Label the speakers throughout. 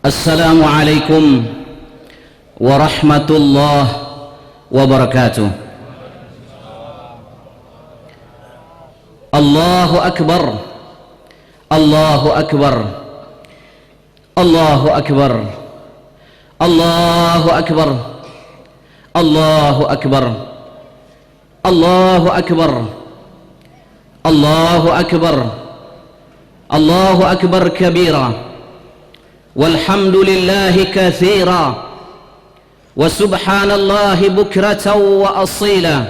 Speaker 1: السلام عليكم ورحمة الله وبركاته. الله أكبر الله أكبر الله أكبر الله أكبر الله أكبر الله أكبر الله أكبر الله أكبر كبيرا والحمد لله كثيرا وسبحان الله بكرة وأصيلا.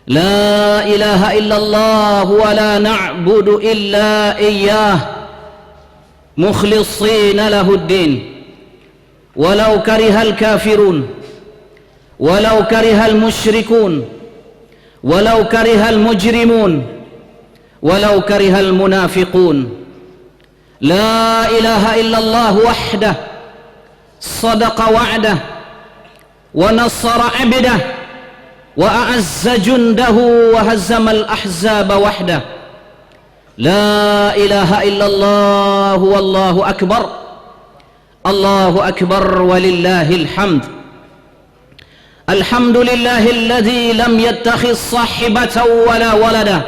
Speaker 1: لا إله إلا الله ولا نعبد إلا إياه مخلصين له الدين ولو كره الكافرون ولو كره المشركون ولو كره المجرمون ولو كره المنافقون. لا إله إلا الله وحده صدق وعده ونصر عبده وأعز جنده وهزم الأحزاب وحده. لا إله إلا الله والله أكبر الله أكبر ولله الحمد. الحمد لله الذي لم يتخذ صاحبة ولا ولدا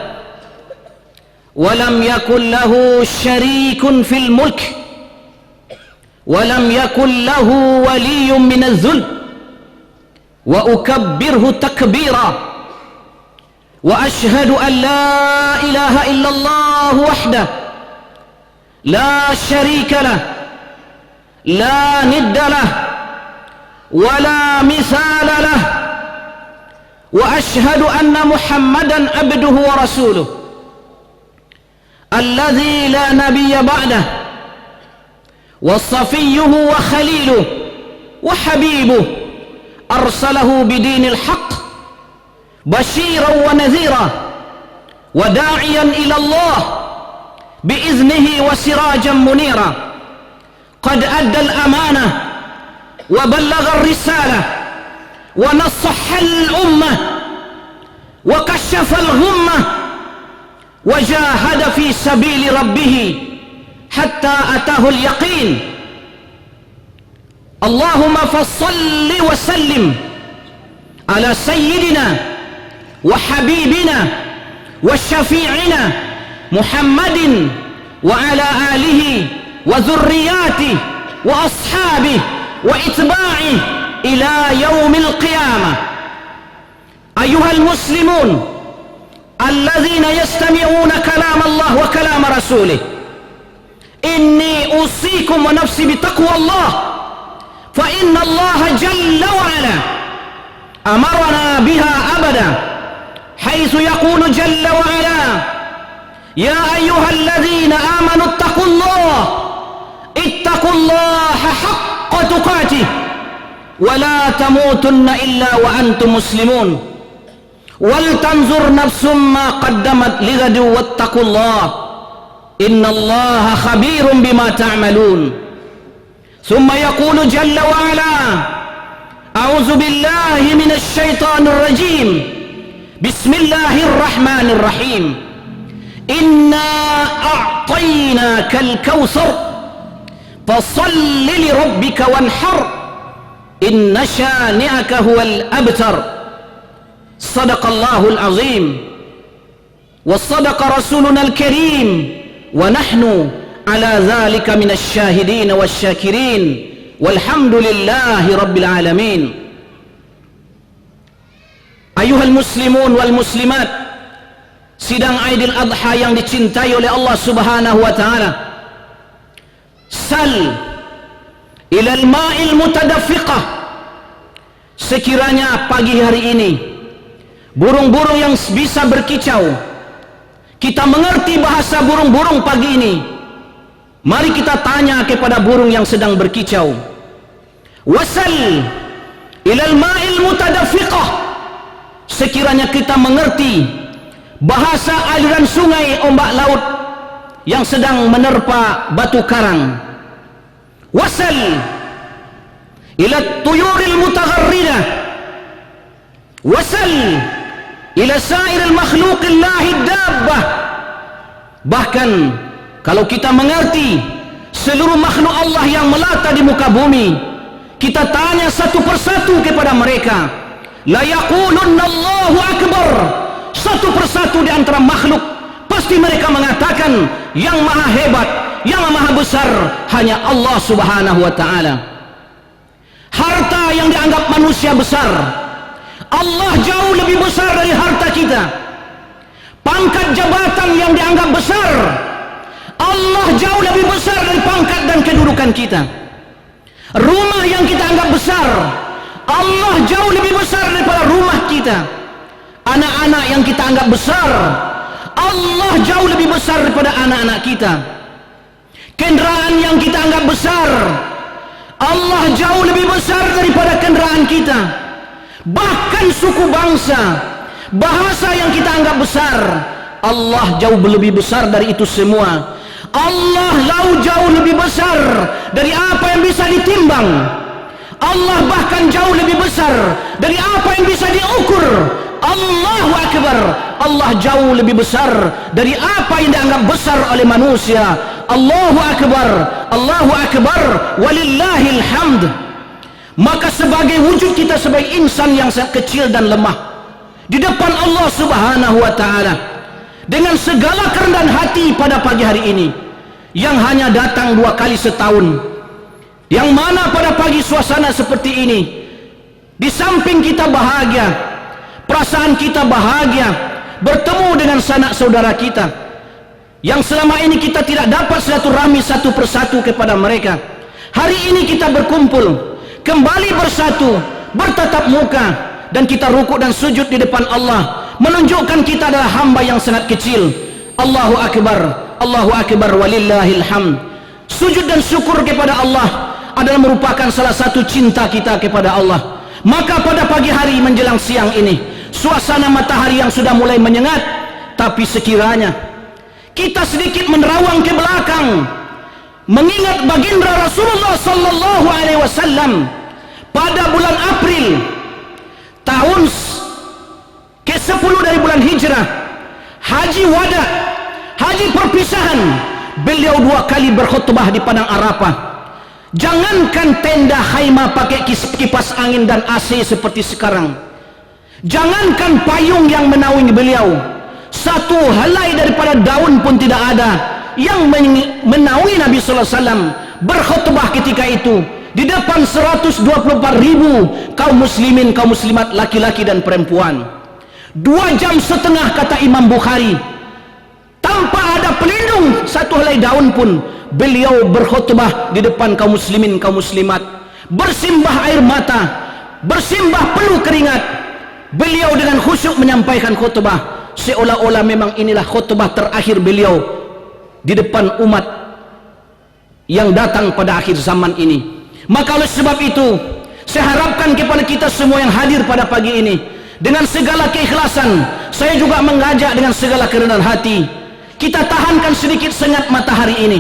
Speaker 1: ولم يكن له شريك في الملك ولم يكن له ولي من الذل وأكبره تكبيرا وأشهد أن لا إله إلا الله وحده لا شريك له لا ند له ولا مثال له وأشهد أن محمدا عبده ورسوله الذي لا نبي بعده وصفيه وخليله وحبيبه أرسله بدين الحق بشيرا ونذيرا وداعيا إلى الله بإذنه وسراجا منيرا. قد أدى الأمانة وبلغ الرسالة ونصح الأمة وكشف الغمة وجاهد في سبيل ربه حتى أتاه اليقين. اللهم فصل وسلم على سيدنا وحبيبنا وشفيعنا محمد وعلى آله وذرياته وأصحابه وإتباعه إلى يوم القيامة. أيها المسلمون الذين يستمعون كلام الله وكلام رسوله، إني أوصيكم ونفسي بتقوى الله، فإن الله جل وعلا أمرنا بها أبدا، حيث يقول جل وعلا: يا أيها الذين آمنوا اتقوا الله حق تقاته ولا تموتن إلا وأنتم مسلمون، ولتنظر نفس ما قدمت لغد واتقوا الله إن الله خبير بما تعملون. ثم يقول جل وعلا: أعوذ بالله من الشيطان الرجيم، بسم الله الرحمن الرحيم، إنا أعطيناك الكوثر فصل لربك وانحر إن شانئك هو الأبتر. صدق الله العظيم وصدق رسولنا الكريم ونحن على ذلك من الشاهدين والشاكرين والحمد لله رب العالمين. أيها المسلمون والmuslimat, sidang Aidil Adha yang dicintai oleh Allah Subhanahu wa taala. Sal ilal ma'il mutadaffiqah, sekiranya pagi hari ini burung-burung yang bisa berkicau, kita mengerti bahasa burung-burung pagi ini, mari kita tanya kepada burung yang sedang berkicau. Wasal ilal ma'il mutadaffiqah, sekiranya kita mengerti bahasa aliran sungai ombak laut yang sedang menerpa batu karang. Wasal ila tuyuril mutagharridah, wasal ila sairil makhluqillahi dabbah. Bahkan kalau kita mengerti seluruh makhluk Allah yang melata di muka bumi, kita tanya satu persatu kepada mereka, la yaqulunna Allahu akbar. Satu persatu di antara makhluk pasti mereka mengatakan yang maha hebat, yang maha besar hanya Allah Subhanahu wa ta'ala. Harta yang dianggap manusia besar, Allah jauh lebih besar dari harta kita. Pangkat jabatan yang dianggap besar, Allah jauh lebih besar dari pangkat dan kedudukan kita. Rumah yang kita anggap besar, Allah jauh lebih besar daripada rumah kita. Anak-anak yang kita anggap besar, Allah jauh lebih besar daripada anak-anak kita. Kenderaan yang kita anggap besar, Allah jauh lebih besar daripada kenderaan kita. Bahkan suku bangsa, bahasa yang kita anggap besar, Allah jauh lebih besar dari itu semua. Allah jauh lebih besar dari apa yang bisa ditimbang. Allah bahkan jauh lebih besar dari apa yang bisa diukur. Allahu Akbar. Allah jauh lebih besar dari apa yang dianggap besar oleh manusia. Allahu Akbar, Allahu Akbar, walillahil hamd. Maka sebagai wujud kita sebagai insan yang sangat kecil dan lemah di depan Allah Subhanahu wa ta'ala, dengan segala kerendahan hati pada pagi hari ini yang hanya datang 2 kali setahun, yang mana pada pagi suasana seperti ini, di samping kita bahagia, perasaan kita bahagia bertemu dengan sanak saudara kita yang selama ini kita tidak dapat silaturahmi satu persatu kepada mereka. Hari ini kita berkumpul kembali bersatu, bertatap muka, dan kita rukuk dan sujud di depan Allah, menunjukkan kita adalah hamba yang sangat kecil. Allahu Akbar, Allahu Akbar, walillahil hamd. Sujud dan syukur kepada Allah adalah merupakan salah satu cinta kita kepada Allah. Maka pada pagi hari menjelang siang ini, suasana matahari yang sudah mulai menyengat, tapi sekiranya kita sedikit menerawang ke belakang, mengingat baginda Rasulullah sallallahu alaihi wasallam pada bulan April tahun ke-10 dari bulan Hijrah, haji wada, haji perpisahan, beliau 2 kali berkhutbah di padang Arafah. Jangankan tenda khaymah pakai kipas angin dan AC seperti sekarang, jangankan payung yang menaungi beliau, satu helai daripada daun pun tidak ada yang menaungi Nabi sallallahu alaihi wasallam berkhutbah ketika itu di depan 124.000 kaum muslimin, kaum muslimat, laki-laki dan perempuan. 2,5 jam kata Imam Bukhari, tanpa ada pelindung satu helai daun pun beliau berkhutbah di depan kaum muslimin, kaum muslimat, bersimbah air mata, bersimbah peluh keringat. Beliau dengan khusyuk menyampaikan khutbah seolah-olah memang inilah khutbah terakhir beliau di depan umat yang datang pada akhir zaman ini. Maka oleh sebab itu, saya harapkan kepada kita semua yang hadir pada pagi ini, dengan segala keikhlasan, saya juga mengajak dengan segala kerendahan hati, kita tahankan sedikit sengat matahari ini.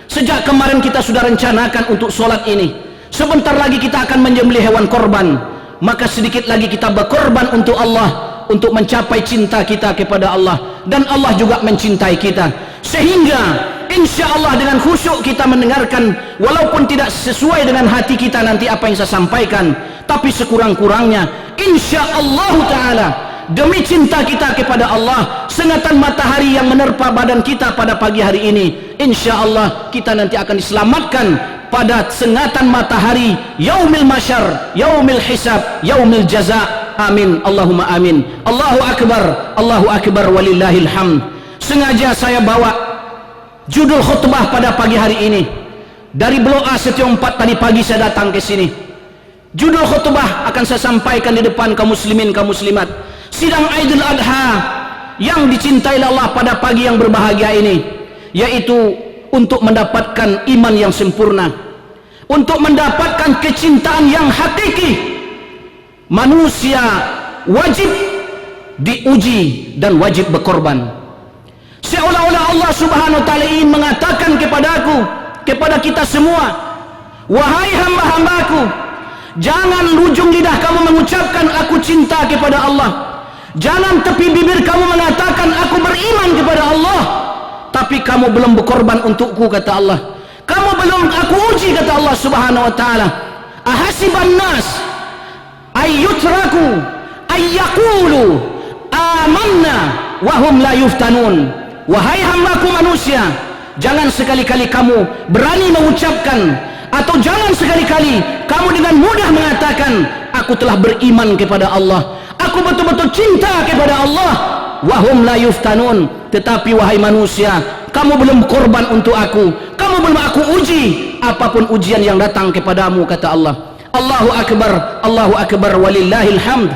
Speaker 1: Sejak kemarin kita sudah rencanakan untuk solat ini. Sebentar lagi kita akan menyembelih hewan korban. Maka sedikit lagi kita berkorban untuk Allah, untuk mencapai cinta kita kepada Allah, dan Allah juga mencintai kita. Sehingga insya Allah dengan khusyuk kita mendengarkan, walaupun tidak sesuai dengan hati kita nanti apa yang saya sampaikan, tapi sekurang-kurangnya insya Allah Ta'ala, demi cinta kita kepada Allah, sengatan matahari yang menerpa badan kita pada pagi hari ini, insya Allah kita nanti akan diselamatkan pada sengatan matahari yaumil masyar, yaumil hisab, yaumil jaza. Amin, Allahumma amin. Allahu Akbar, Allahu Akbar, walillahil hamd. Sengaja saya bawa judul khutbah pada pagi hari ini dari Blok A Setion 4. Tadi pagi saya datang ke sini. Judul khutbah akan saya sampaikan di depan kaum muslimin, kaum muslimat, sidang Aidil Adha yang dicintai Allah pada pagi yang berbahagia ini, yaitu untuk mendapatkan iman yang sempurna, untuk mendapatkan kecintaan yang hakiki. Manusia wajib diuji dan wajib berkorban. Seolah-olah Allah Subhanahu wa ta'ala ingin mengatakan kepadaku, kepada kita semua, wahai hamba-hambaku, jangan ujung lidah kamu mengucapkan aku cinta kepada Allah, jangan tepi bibir kamu mengatakan aku beriman kepada Allah, tapi kamu belum berkorban untukku, kata Allah. Kamu belum aku uji, kata Allah Subhanahu wa taala, ahasiban nas ayyutraku ayyaqulu amanna wa hum la yuftanun. Wahai hambaku manusia, jangan sekali-kali kamu berani mengucapkan, atau jangan sekali-kali kamu dengan mudah mengatakan, aku telah beriman kepada Allah, aku betul-betul cinta kepada Allah, wahum la yuftanun. Tetapi wahai manusia, kamu belum korban untuk aku, kamu belum aku uji apapun ujian yang datang kepadamu, kata Allah. Allahu akbar walillahil hamd.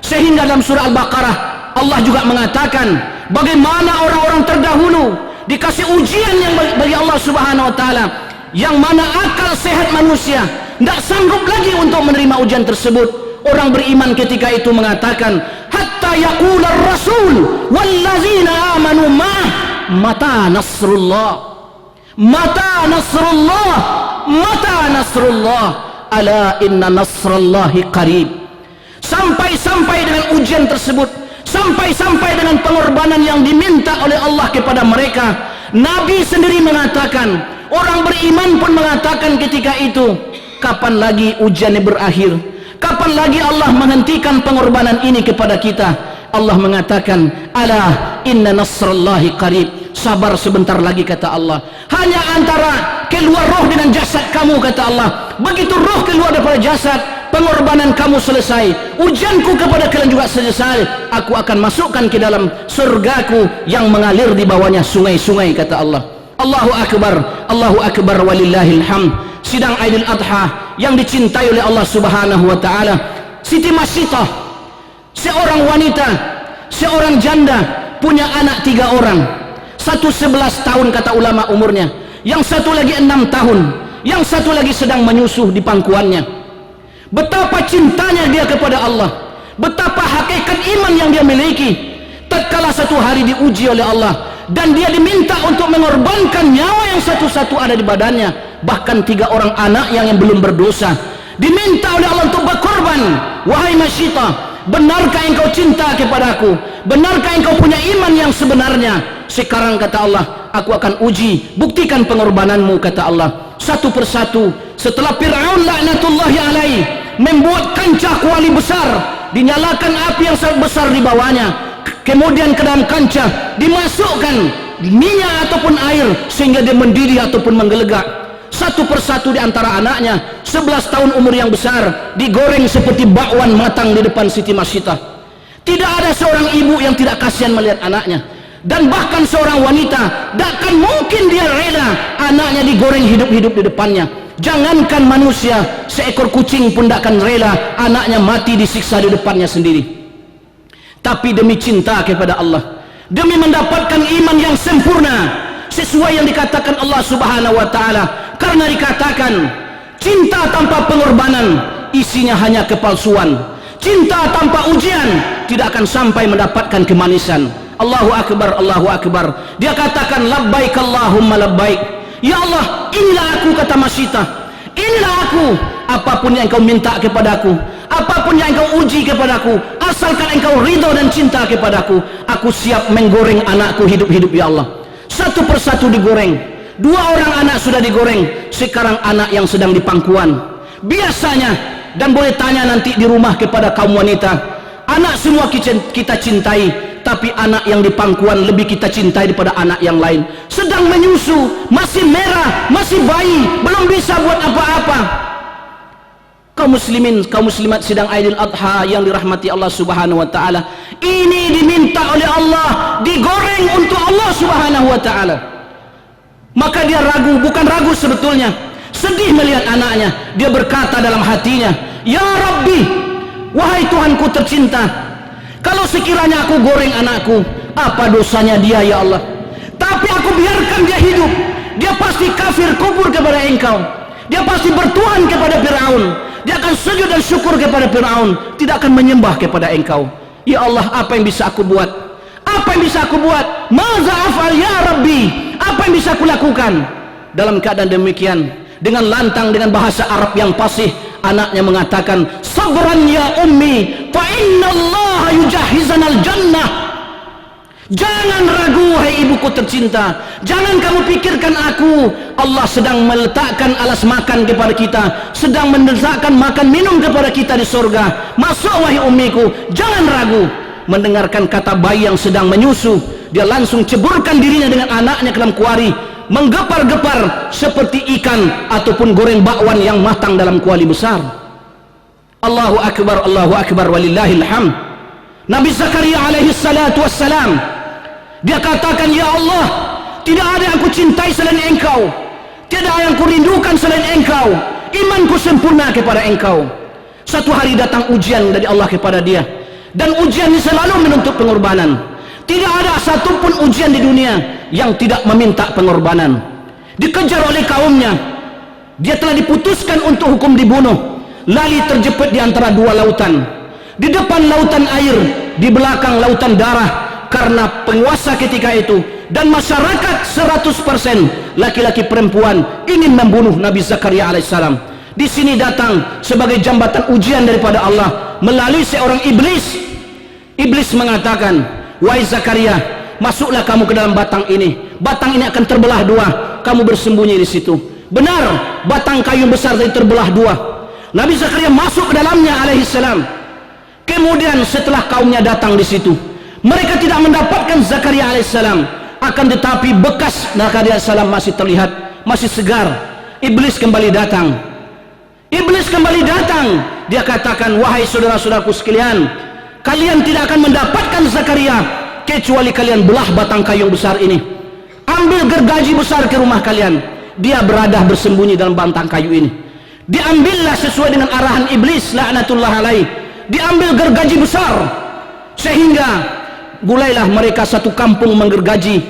Speaker 1: Sehingga dalam surah Al-Baqarah Allah juga mengatakan bagaimana orang-orang terdahulu dikasih ujian yang bagi Allah Subhanahu wa taala, yang mana akal sehat manusia tidak sanggup lagi untuk menerima ujian tersebut. Orang beriman ketika itu mengatakan, hatta yaqular rasul wallazina amanu mata nasrullah, mata nasrullah, mata nasrullah, ala inna nasrallahi qarib. Sampai-sampai dengan ujian tersebut, sampai-sampai dengan pengorbanan yang diminta oleh Allah kepada mereka, Nabi sendiri mengatakan, orang beriman pun mengatakan ketika itu, kapan lagi ujiannya berakhir, kapan lagi Allah menghentikan pengorbanan ini kepada kita. Allah mengatakan, ala inna nasrallahi qarib, sabar sebentar lagi, kata Allah. Hanya antara keluar roh dengan jasad kamu, kata Allah. Begitu roh keluar daripada jasad, pengorbanan kamu selesai, ujianku kepada kalian juga selesai, aku akan masukkan ke dalam surgaku yang mengalir di bawahnya sungai-sungai, kata Allah. Allahu akbar walillahil hamd. Sidang Aidil Adha yang dicintai oleh Allah Subhanahu wa taala, Siti Masitah, seorang wanita, seorang janda, punya anak 3 orang. Satu 11 tahun kata ulama umurnya, yang satu lagi 6 tahun, yang satu lagi sedang menyusuh di pangkuannya. Betapa cintanya dia kepada Allah, betapa hakikat iman yang dia miliki. Tatkala satu hari diuji oleh Allah dan dia diminta untuk mengorbankan nyawa yang satu-satu ada di badannya, bahkan 3 orang anak yang belum berdosa, diminta oleh Allah untuk berkorban. Wahai Masitah, benarkah engkau cinta kepadaku? Benarkah engkau punya iman yang sebenarnya? Sekarang kata Allah, aku akan uji, buktikan pengorbananmu, kata Allah. Satu persatu, setelah Fir'aun laknatullahi alaih membuat kancah kuali besar, dinyalakan api yang sangat besar di bawahnya, kemudian ke dalam kancah dimasukkan minyak ataupun air sehingga dia mendidih ataupun menggelegak. Satu persatu di antara anaknya 11 tahun umur yang besar digoreng seperti bakwan matang di depan Siti Masitah. Tidak ada seorang ibu yang tidak kasihan melihat anaknya, dan bahkan seorang wanita takkan mungkin dia rela anaknya digoreng hidup-hidup di depannya. Jangankan manusia, seekor kucing pun takkan rela anaknya mati disiksa di depannya sendiri. Tapi demi cinta kepada Allah, demi mendapatkan iman yang sempurna sesuai yang dikatakan Allah Subhanahu wa taala, karena dikatakan cinta tanpa pengorbanan isinya hanya kepalsuan, cinta tanpa ujian tidak akan sampai mendapatkan kemanisan. Allahu akbar, Allahu akbar. Dia katakan labbaik Allahumma labbaik. Ya Allah, inilah aku, kata Masitah, inilah aku. Apapun yang engkau minta kepadaku, apapun yang engkau uji kepadaku, asalkan engkau ridho dan cinta kepadaku, aku siap menggoreng anakku hidup-hidup, ya Allah. Satu persatu digoreng. 2 orang anak sudah digoreng, sekarang anak yang sedang di pangkuan. Biasanya, dan boleh tanya nanti di rumah kepada kaum wanita, anak semua kita cintai, tapi anak yang di pangkuan lebih kita cintai daripada anak yang lain. Sedang menyusu, masih merah, masih bayi, belum bisa buat apa-apa. Kaum muslimin, kaum muslimat sidang Aidil Adha yang dirahmati Allah Subhanahu wa taala, ini diminta oleh Allah, digoreng untuk Allah Subhanahu wa taala. Maka dia ragu, bukan ragu sebetulnya, sedih melihat anaknya. Dia berkata dalam hatinya, ya Rabbi, wahai Tuhanku tercinta, kalau sekiranya aku goreng anakku, apa dosanya dia, ya Allah? Tapi aku biarkan dia hidup, dia pasti kafir kubur kepada engkau, dia pasti bertuhan kepada Fir'aun, dia akan sujud dan syukur kepada Fir'aun, tidak akan menyembah kepada engkau. Ya Allah, apa yang bisa aku buat? Apa yang bisa aku buat? Maza af'al ya Rabbi, apa yang bisa aku lakukan? Dalam keadaan demikian, dengan lantang, dengan bahasa Arab yang fasih, anaknya mengatakan, sabran ya ummi, fa inna Allah yujahizanal jannah. Jangan ragu, hai ibuku tercinta. Jangan kamu pikirkan aku. Allah sedang meletakkan alas makan kepada kita, sedang meletakkan makan minum kepada kita di surga. Masuk wahai ummiku. Jangan ragu. Mendengarkan kata bayi yang sedang menyusu, dia langsung ceburkan dirinya dengan anaknya ke dalam kuali, menggepar-gepar seperti ikan ataupun goreng bakwan yang matang dalam kuali besar. Allahu akbar walillahil hamd. Nabi Zakaria alaihi salatu wassalam, dia katakan, ya Allah, tidak ada yang aku cintai selain engkau, tidak ada yang aku rindukan selain engkau, imanku sempurna kepada engkau. Satu hari datang ujian dari Allah kepada dia, dan ujian ini selalu menuntut pengorbanan. Tidak ada satupun ujian di dunia yang tidak meminta pengorbanan. Dikejar oleh kaumnya, dia telah diputuskan untuk hukum dibunuh, lali terjepit di antara dua lautan, di depan lautan air, di belakang lautan darah. Karena penguasa ketika itu dan masyarakat 100% laki-laki perempuan ingin membunuh Nabi Zakaria alaihissalam. Di sini datang sebagai jambatan ujian daripada Allah melalui seorang iblis. Iblis mengatakan, wahai Zakaria, masuklah kamu ke dalam batang ini. Batang ini akan terbelah dua, kamu bersembunyi di situ. Benar, batang kayu besar tadi terbelah dua. Nabi Zakaria masuk ke dalamnya alaihissalam. Kemudian setelah kaumnya datang di situ, mereka tidak mendapatkan Zakaria alaihissalam, akan tetapi bekas Zakaria alaihissalam masih terlihat, masih segar. Iblis kembali datang. Iblis kembali datang. Dia katakan, wahai saudara-saudaraku sekalian, kalian tidak akan mendapatkan Zakaria kecuali kalian belah batang kayu besar ini. Ambil gergaji besar ke rumah kalian. Dia berada bersembunyi dalam batang kayu ini. Diambillah sesuai dengan arahan iblis laknatullah alaih. Diambil gergaji besar, sehingga mulailah mereka satu kampung menggergaji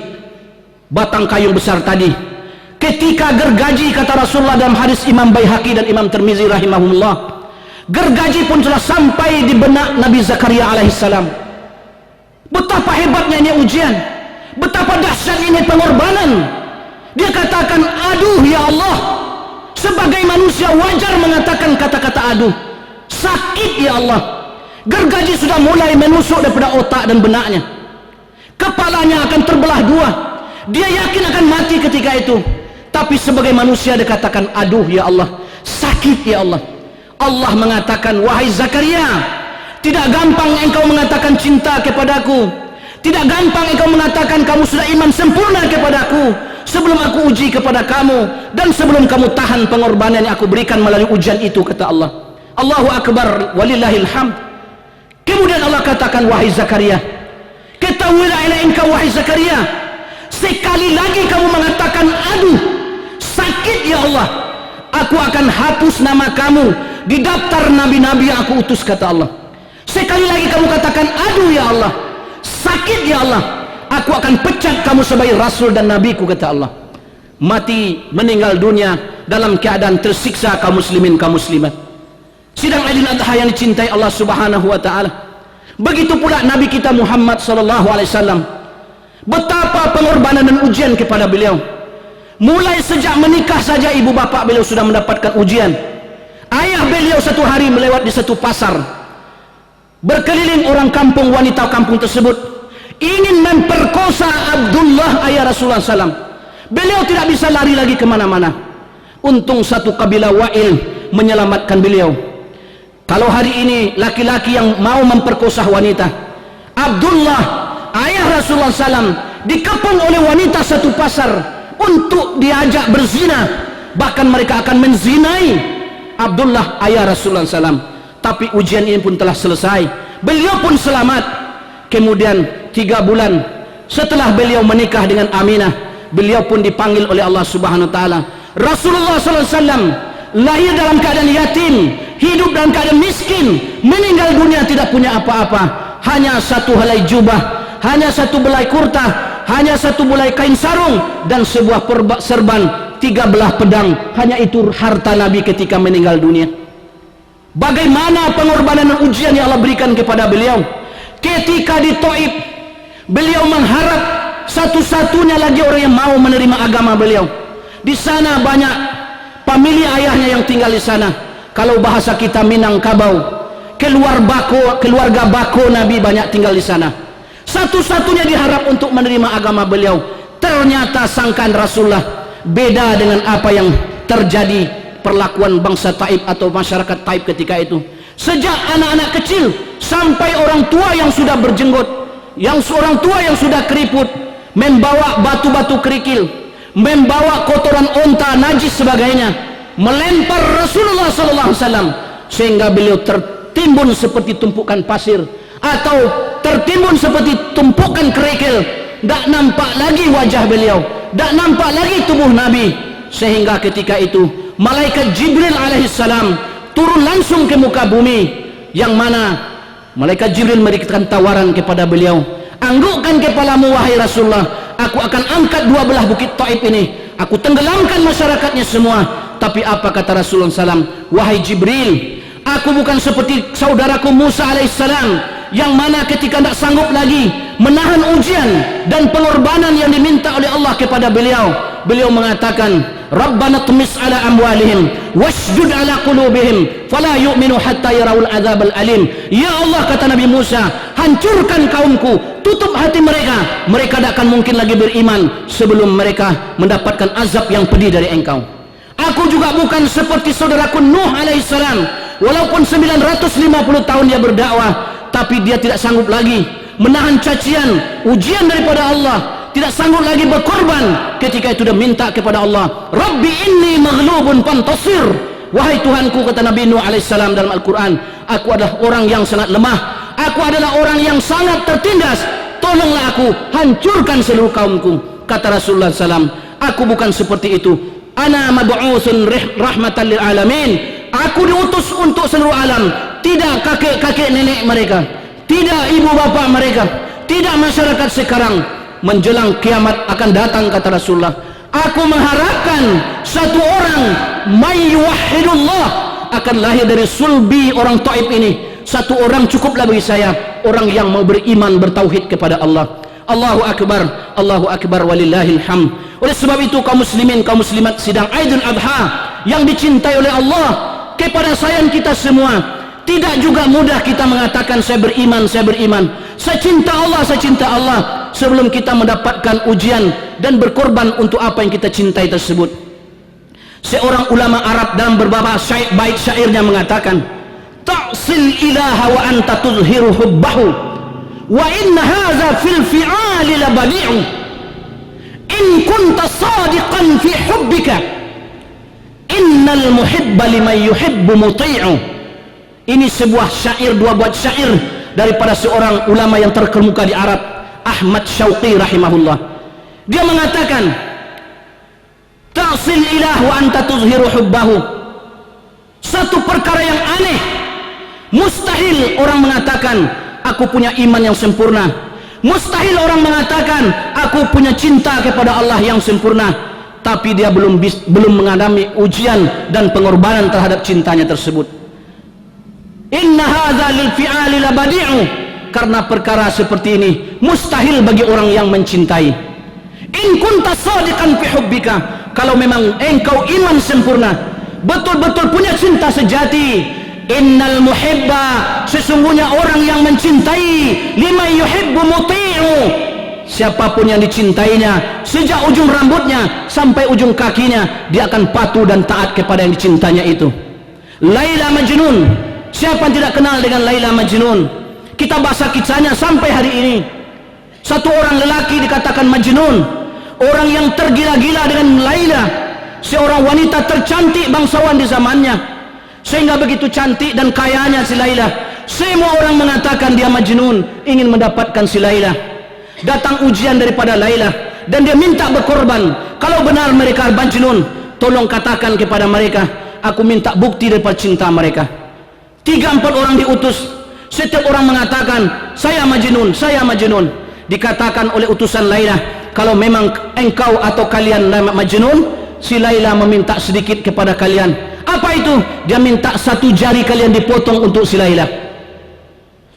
Speaker 1: batang kayu besar tadi. Ketika gergaji, kata Rasulullah dalam hadis Imam Baihaqi dan Imam Tirmizi rahimahumullah, gergaji pun telah sampai di benak Nabi Zakaria alaihissalam. Betapa hebatnya ini ujian, betapa dahsyat ini pengorbanan. Dia katakan, aduh ya Allah. Sebagai manusia wajar mengatakan kata-kata aduh. Sakit ya Allah. Gergaji sudah mulai menusuk daripada otak dan benaknya. Kepalanya akan terbelah dua. Dia yakin akan mati ketika itu. Tapi sebagai manusia dia katakan, aduh ya Allah, sakit ya Allah. Allah mengatakan, wahai Zakaria, tidak gampang engkau mengatakan cinta kepadaku. Tidak gampang engkau mengatakan kamu sudah iman sempurna kepadaku sebelum aku uji kepada kamu, dan sebelum kamu tahan pengorbanan yang aku berikan melalui ujian itu, kata Allah. Allahu akbar walillahil hamd. Kemudian Allah katakan, wahai Zakaria, ketahuilah oleh engkau wahai Zakaria, sekali lagi kamu mengatakan aduh, sakit ya Allah, aku akan hapus nama kamu di daftar nabi-nabi yang aku utus, kata Allah. Sekali lagi kamu katakan aduh ya Allah, sakit ya Allah, aku akan pecat kamu sebagai rasul dan nabiku, kata Allah. Mati, meninggal dunia dalam keadaan tersiksa kaum muslimin kaum muslimat. Sidang Aidil Adha yang dicintai Allah Subhanahu wa taala. Begitu pula Nabi kita Muhammad sallallahu alaihi wasallam. Betapa pengorbanan dan ujian kepada beliau. Mulai sejak menikah saja ibu bapa beliau sudah mendapatkan ujian. Ayah beliau satu hari melewat di satu pasar. Berkeliling orang kampung, wanita kampung tersebut ingin memperkosa Abdullah ayah Rasulullah SAW. Beliau tidak bisa lari lagi kemana-mana. Untung satu kabilah Wa'il menyelamatkan beliau. Kalau hari ini laki-laki yang mau memperkosa wanita, Abdullah ayah Rasulullah SAW dikepung oleh wanita satu pasar untuk diajak berzina, bahkan mereka akan menzinai Abdullah ayah Rasulullah SAW. Tapi ujian ini pun telah selesai, beliau pun selamat. Kemudian 3 bulan setelah beliau menikah dengan Aminah, beliau pun dipanggil oleh Allah Subhanahu wa taala. Rasulullah SAW lahir dalam keadaan yatim, hidup dalam keadaan miskin, meninggal dunia tidak punya apa-apa, hanya satu helai jubah, hanya satu belai kurta, hanya satu belai kain sarung, dan sebuah serban 3 belah pedang. Hanya itu harta Nabi ketika meninggal dunia. Bagaimana pengorbanan dan ujian yang Allah berikan kepada beliau. Ketika di Taif, beliau mengharap satu-satunya lagi orang yang mau menerima agama beliau. Di sana banyak pamili ayahnya yang tinggal di sana. Kalau bahasa kita Minangkabau, keluarga bako Nabi banyak tinggal di sana. Satu-satunya diharap untuk menerima agama beliau. Ternyata sangkaan Rasulullah beda dengan apa yang terjadi perlakuan bangsa Taif atau masyarakat Taif ketika itu. Sejak anak-anak kecil sampai orang tua yang sudah berjenggot, yang seorang tua yang sudah keriput, membawa batu-batu kerikil, membawa kotoran onta, najis sebagainya, melempar Rasulullah SAW, sehingga beliau tertimbun seperti tumpukan pasir atau tertimbun seperti tumpukan kerikil. Tak nampak lagi wajah beliau, tak nampak lagi tubuh Nabi. Sehingga ketika itu malaikat Jibril alaihissalam turun langsung ke muka bumi, yang mana malaikat Jibril memberikan tawaran kepada beliau, anggukkan kepalamu wahai Rasulullah, aku akan angkat dua belah bukit Taif ini, aku tenggelamkan masyarakatnya semua. Tapi apa kata Rasulullah SAW? Wahai Jibril, aku bukan seperti saudaraku Musa alaihissalam, yang mana ketika tidak sanggup lagi menahan ujian dan pengorbanan yang diminta oleh Allah kepada beliau, beliau mengatakan, Rabbana tumis ala amwalihim wasjud ala qulubihim fala yu'minu hatta yarawul adzabal alim. Ya Allah, kata Nabi Musa, hancurkan kaumku, tutup hati mereka, mereka tidak akan mungkin lagi beriman sebelum mereka mendapatkan azab yang pedih dari engkau. Aku juga bukan seperti saudaraku Nuh alaihissalam, walaupun 950 tahun dia berdakwah, tapi dia tidak sanggup lagi menahan cacian, ujian daripada Allah, tidak sanggup lagi berkorban. Ketika itu dia minta kepada Allah, Rabbi inni maghlubun fantasir. Wahai Tuhanku, kata Nabi Nuh alaihissalam dalam Al-Quran, aku adalah orang yang sangat lemah, aku adalah orang yang sangat tertindas, tolonglah aku, hancurkan seluruh kaumku. Kata Rasulullah SAW, aku bukan seperti itu, ana mab'utsun rahmatan lil alamin, aku diutus untuk seluruh alam, tidak kakek-kakek nenek mereka, tidak ibu bapa mereka, tidak masyarakat sekarang. Menjelang kiamat akan datang, kata Rasulullah, aku mengharapkan satu orang may yuwahhidullah akan lahir dari sulbi orang Taif ini. Satu orang cukuplah bagi saya, orang yang mau beriman, bertauhid kepada Allah. Allahu Akbar, Allahu Akbar, walillahil hamd. Oleh sebab itu kaum muslimin, kaum muslimat, sidang Aidul Adha yang dicintai oleh Allah, kepada sayang kita semua, tidak juga mudah kita mengatakan saya beriman, saya beriman, saya cinta Allah, saya cinta Allah, sebelum kita mendapatkan ujian dan berkorban untuk apa yang kita cintai tersebut. Seorang ulama Arab dalam beberapa bait syairnya mengatakan, ta'sil ilaha wa anta tuzhiru hubbahu wa inna hadza fil fi'ali la bali'u in kunta sadiqan fi hubbika innal muhibba liman yuhibbu muti'u. Ini sebuah syair, dua buah syair daripada seorang ulama yang terkemuka di Arab, Ahmad Syauqi rahimahullah. Dia mengatakan, ta'sil ilah wa anta tuzhiru hubbahu. Satu perkara yang aneh, mustahil orang mengatakan aku punya iman yang sempurna, mustahil orang mengatakan aku punya cinta kepada Allah yang sempurna, tapi dia belum mengalami ujian dan pengorbanan terhadap cintanya tersebut. Inna hadza lil fi'ali la badi'u, karena perkara seperti ini mustahil bagi orang yang mencintai. In kunta sadiqan fi hubbika, kalau memang engkau iman sempurna, betul-betul punya cinta sejati, innal muhibba, sesungguhnya orang yang mencintai, liman yuhibbu muti'u, siapapun yang dicintainya, sejak ujung rambutnya sampai ujung kakinya, dia akan patuh dan taat kepada yang dicintanya itu. Laila Majnun, siapa yang tidak kenal dengan Laila Majnun? Kita bahasa kisahnya sampai hari ini. Satu orang lelaki dikatakan Majnun, orang yang tergila-gila dengan Laila, seorang wanita tercantik bangsawan di zamannya, sehingga begitu cantik dan kayanya si Laila, semua orang mengatakan dia Majnun, ingin mendapatkan si Laila. Datang ujian daripada Laila dan dia minta berkorban. Kalau benar mereka Majnun, tolong katakan kepada mereka, aku minta bukti daripada cinta mereka. 3-4 orang diutus, setiap orang mengatakan saya Majnun, saya Majnun. Dikatakan oleh utusan Laila, kalau memang engkau atau kalian Majnun, si Laila meminta sedikit kepada kalian. Apa itu? Dia minta satu jari kalian dipotong untuk si Laila.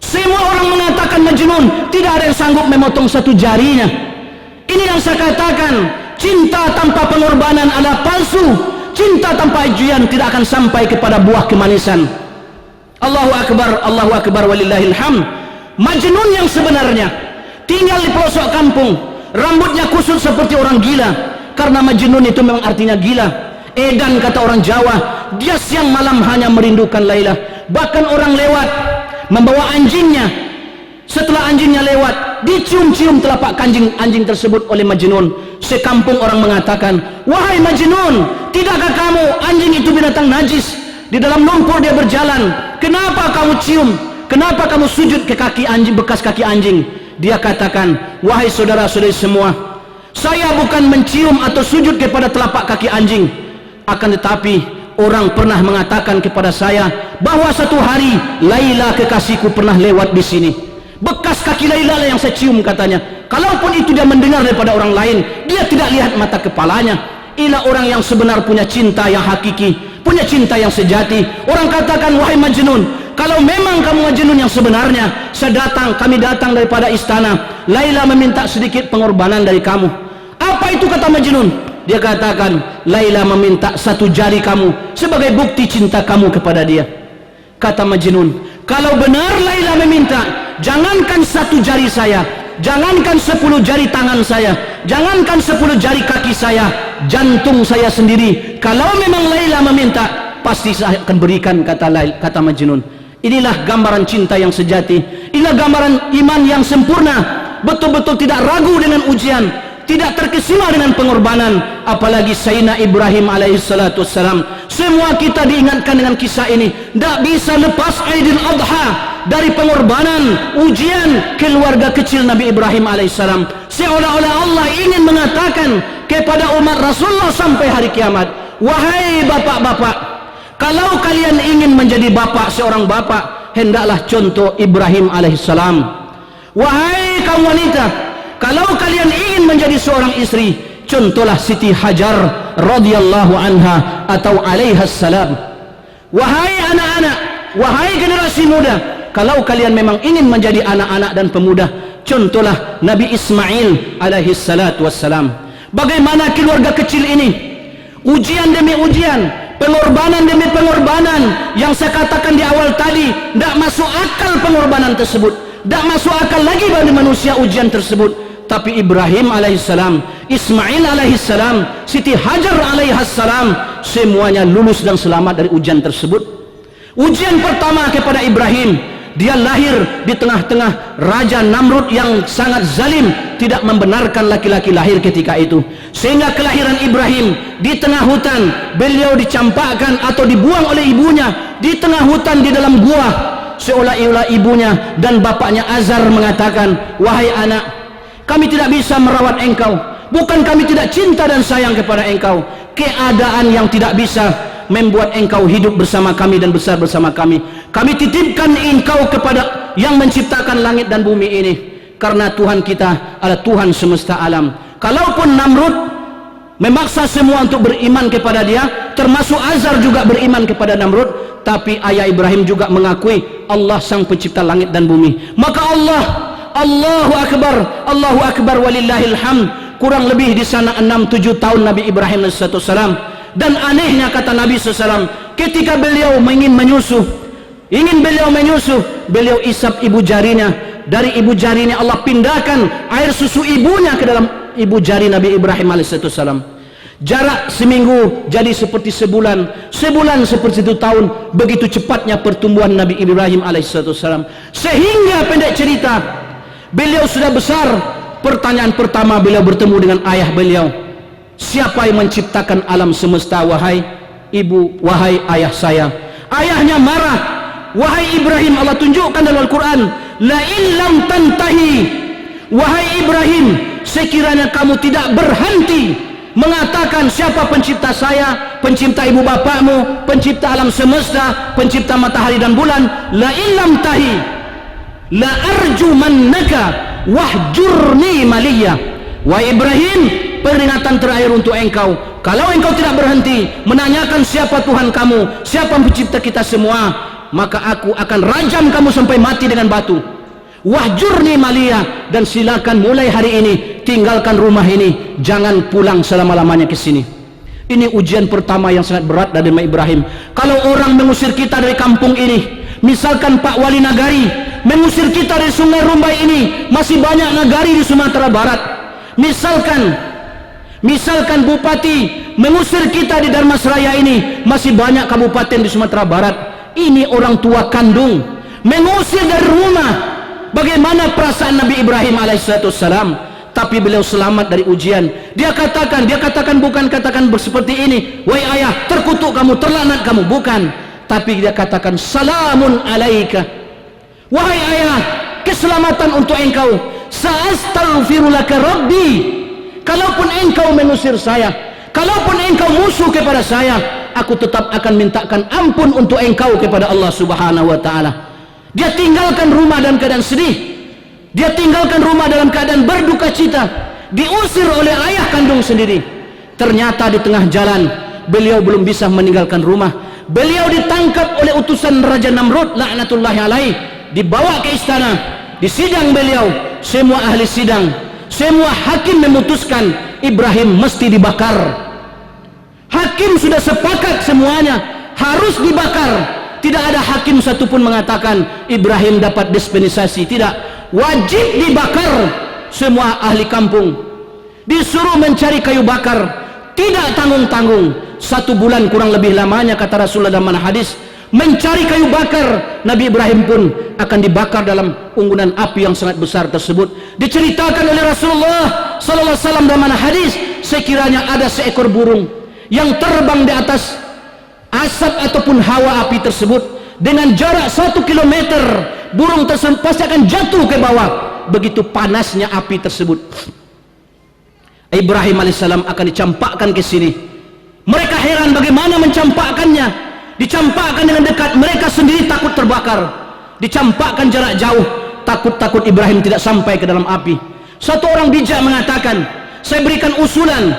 Speaker 1: Semua orang mengatakan Majnun, tidak ada yang sanggup memotong satu jarinya. Ini yang saya katakan, cinta tanpa pengorbanan adalah palsu. Cinta tanpa ujian tidak akan sampai kepada buah kemanisan. Allahu Akbar, Allahu Akbar, walillahil hamd. Majnun yang sebenarnya tinggal di pelosok kampung, rambutnya kusut seperti orang gila, karena Majnun itu memang artinya gila. Edan kata orang Jawa, dia siang malam hanya merindukan Laila. Bahkan orang lewat membawa anjingnya, setelah anjingnya lewat, dicium-cium telapak anjing tersebut oleh Majnun. Sekampung orang mengatakan, wahai Majnun, tidakkah kamu anjing itu binatang najis? Di dalam lumpur dia berjalan, kenapa kamu cium? Kenapa kamu sujud ke kaki anjing, bekas kaki anjing? Dia katakan, wahai saudara-saudari semua, saya bukan mencium atau sujud kepada telapak kaki anjing, akan tetapi orang pernah mengatakan kepada saya bahwa satu hari Laila kekasihku pernah lewat di sini. Bekas kaki Laila lah yang saya cium katanya. Kalaupun itu dia mendengar daripada orang lain, dia tidak lihat mata kepalanya. Inilah orang yang sebenar punya cinta yang hakiki, punya cinta yang sejati. Orang katakan, wahai Majnun, kalau memang kamu Majnun yang sebenarnya, kami datang daripada istana. Laila meminta sedikit pengorbanan dari kamu. Apa itu kata Majnun? Dia katakan, Laila meminta satu jari kamu sebagai bukti cinta kamu kepada dia. Kata Majnun, kalau benar Laila meminta, jangankan satu jari saya, jangankan 10 jari tangan saya, jangankan 10 jari kaki saya, jantung saya sendiri, kalau memang Laila meminta, pasti saya akan berikan, kata Majnun. Inilah gambaran cinta yang sejati, inilah gambaran iman yang sempurna, betul-betul tidak ragu dengan ujian, tidak terkesima dengan pengorbanan. Apalagi Sayyidina Ibrahim alaihissalatu wassalam. Semua kita diingatkan dengan kisah ini. Tak bisa lepas Aidil Adha dari pengorbanan, ujian keluarga kecil Nabi Ibrahim alaihissalam. Seolah-olah Allah ingin mengatakan kepada umat Rasulullah sampai hari kiamat, wahai bapak-bapak, kalau kalian ingin menjadi bapak, seorang bapak, hendaklah contoh Ibrahim alaihissalam. Wahai kaum wanita, kalau kalian ingin menjadi seorang istri, contohlah Siti Hajar radhiyallahu anha atau alaiha salam. Wahai anak-anak, wahai generasi muda, kalau kalian memang ingin menjadi anak-anak dan pemuda, contohlah Nabi Ismail alaihi salatu wassalam. Bagaimana keluarga kecil ini, ujian demi ujian, pengorbanan demi pengorbanan, yang saya katakan di awal tadi, tidak masuk akal pengorbanan tersebut, tidak masuk akal lagi bagi manusia ujian tersebut. Tapi Ibrahim alaihissalam, Ismail alaihissalam, Siti Hajar alaihissalam, semuanya lulus dan selamat dari ujian tersebut. Ujian pertama kepada Ibrahim, dia lahir di tengah-tengah Raja Namrud yang sangat zalim, tidak membenarkan laki-laki lahir ketika itu, sehingga kelahiran Ibrahim di tengah hutan, beliau dicampakkan atau dibuang oleh ibunya di tengah hutan di dalam gua, seolah-olah ibunya dan bapaknya Azar mengatakan, wahai anak, kami tidak bisa merawat engkau, bukan kami tidak cinta dan sayang kepada engkau, keadaan yang tidak bisa membuat engkau hidup bersama kami dan besar bersama kami. Kami titipkan engkau kepada yang menciptakan langit dan bumi ini, karena Tuhan kita adalah Tuhan semesta alam. Kalaupun Namrud memaksa semua untuk beriman kepada dia, termasuk Azar juga beriman kepada Namrud, tapi ayah Ibrahim juga mengakui Allah sang pencipta langit dan bumi. Maka Allahu Akbar walillahil hamd. Kurang lebih di sana 6-7 tahun Nabi Ibrahim alaihissalam. Dan anehnya kata Nabi SAW, ketika beliau ingin menyusuh, beliau isap ibu jarinya. Dari ibu jarinya Allah pindahkan air susu ibunya ke dalam ibu jari Nabi Ibrahim alaihissalam. Jarak seminggu jadi seperti sebulan, sebulan seperti 1 tahun. Begitu cepatnya pertumbuhan Nabi Ibrahim alaihissalam, sehingga pendek cerita, beliau sudah besar. Pertanyaan pertama beliau bertemu dengan ayah beliau, siapa yang menciptakan alam semesta, wahai ibu, wahai ayah saya? Ayahnya marah, wahai Ibrahim, Allah tunjukkan dalam Al-Quran, la illam tantahi, wahai Ibrahim, sekiranya kamu tidak berhenti mengatakan siapa pencipta saya, pencipta ibu bapakmu, pencipta alam semesta, pencipta matahari dan bulan, la illam tahi la arjumannaka wahjurni maliyah. Wahai Ibrahim, peringatan terakhir untuk engkau, kalau engkau tidak berhenti menanyakan siapa Tuhan kamu, siapa pencipta kita semua, maka aku akan rajam kamu sampai mati dengan batu. Wahjurni maliyah, dan silakan mulai hari ini tinggalkan rumah ini, jangan pulang selama-lamanya ke sini. Ini ujian pertama yang sangat berat dari Ibrahim. Kalau orang mengusir kita dari kampung ini, misalkan Pak Wali Nagari mengusir kita dari Sungai Rumbai ini. Masih banyak nagari di Sumatera Barat. Misalkan bupati mengusir kita di Dharmasraya ini, masih banyak kabupaten di Sumatera Barat. Ini orang tua kandung mengusir dari rumah. Bagaimana perasaan Nabi Ibrahim alaihissalam? Tapi beliau selamat dari ujian. Dia katakan bukan katakan seperti ini, wahai ayah, terkutuk kamu, terlaknat kamu, bukan. Tapi dia katakan, salamun alaika, wahai ayah, keselamatan untuk engkau. Sa'astaghfirulaka rabbi, kalaupun engkau mengusir saya, kalaupun engkau musuh kepada saya, aku tetap akan mintakan ampun untuk engkau kepada Allah Subhanahu wa ta'ala. Dia tinggalkan rumah dalam keadaan sedih, dia tinggalkan rumah dalam keadaan berduka cita, diusir oleh ayah kandung sendiri. Ternyata di tengah jalan beliau belum bisa meninggalkan rumah. Beliau ditangkap oleh utusan Raja Namrud laknatullahi alaih, dibawa ke istana. Di sidang beliau, semua ahli sidang, semua hakim memutuskan Ibrahim mesti dibakar. Hakim sudah sepakat semuanya harus dibakar. Tidak ada hakim satupun mengatakan Ibrahim dapat dispensasi. Tidak, wajib dibakar. Semua ahli kampung disuruh mencari kayu bakar, tidak tanggung-tanggung. 1 bulan kurang lebih lamanya, kata Rasulullah dalam hadis, mencari kayu bakar. Nabi Ibrahim pun akan dibakar dalam unggunan api yang sangat besar tersebut. Diceritakan oleh Rasulullah sallallahu alaihi wasallam dalam hadis, sekiranya ada seekor burung yang terbang di atas asap ataupun hawa api tersebut dengan jarak 1 kilometer, burung tersebut pasti akan jatuh ke bawah, begitu panasnya api tersebut. Ibrahim alaihissalam akan dicampakkan ke sini. Mereka heran bagaimana mencampakkannya. Dicampakkan dengan dekat, mereka sendiri takut terbakar. Dicampakkan jarak jauh, takut Ibrahim tidak sampai ke dalam api. Satu orang bijak mengatakan, saya berikan usulan,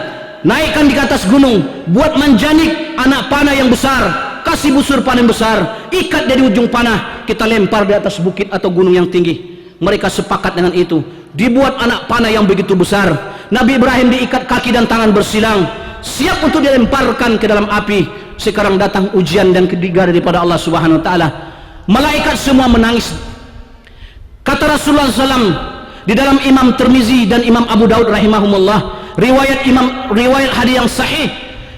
Speaker 1: naikkan di atas gunung, buat manjanik anak panah yang besar, kasih busur panah yang besar, ikat dari ujung panah, kita lempar di atas bukit atau gunung yang tinggi. Mereka sepakat dengan itu. Dibuat anak panah yang begitu besar. Nabi Ibrahim diikat kaki dan tangan bersilang, siap untuk dilemparkan ke dalam api. Sekarang datang ujian dan ketiga daripada Allah Subhanahu wa taala. Malaikat semua menangis. Kata Rasulullah SAW di dalam Imam Tirmizi dan Imam Abu Daud rahimahumullah, riwayat hadis yang sahih.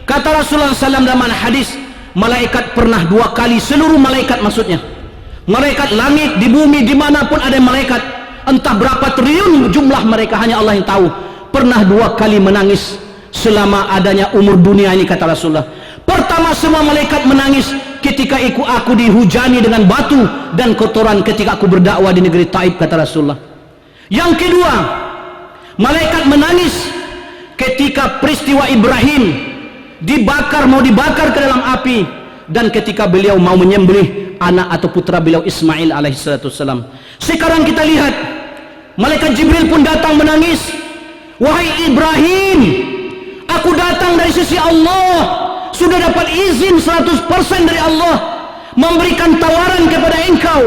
Speaker 1: Kata Rasulullah SAW dalam hadis, malaikat pernah 2 kali, seluruh malaikat maksudnya, malaikat langit, di bumi, dimanapun ada malaikat, entah berapa triliun jumlah mereka, hanya Allah yang tahu, pernah 2 kali menangis selama adanya umur dunia ini, kata Rasulullah. Pertama, semua malaikat menangis ketika aku dihujani dengan batu dan kotoran ketika aku berdakwah di negeri Taif, kata Rasulullah. Yang kedua, malaikat menangis ketika peristiwa Ibrahim mau dibakar ke dalam api, dan ketika beliau mau menyembelih anak atau putra beliau Ismail alaihissalam. Sekarang kita lihat, malaikat Jibril pun datang menangis, wahai Ibrahim, aku datang dari sisi Allah, sudah dapat izin 100% dari Allah, memberikan tawaran kepada engkau,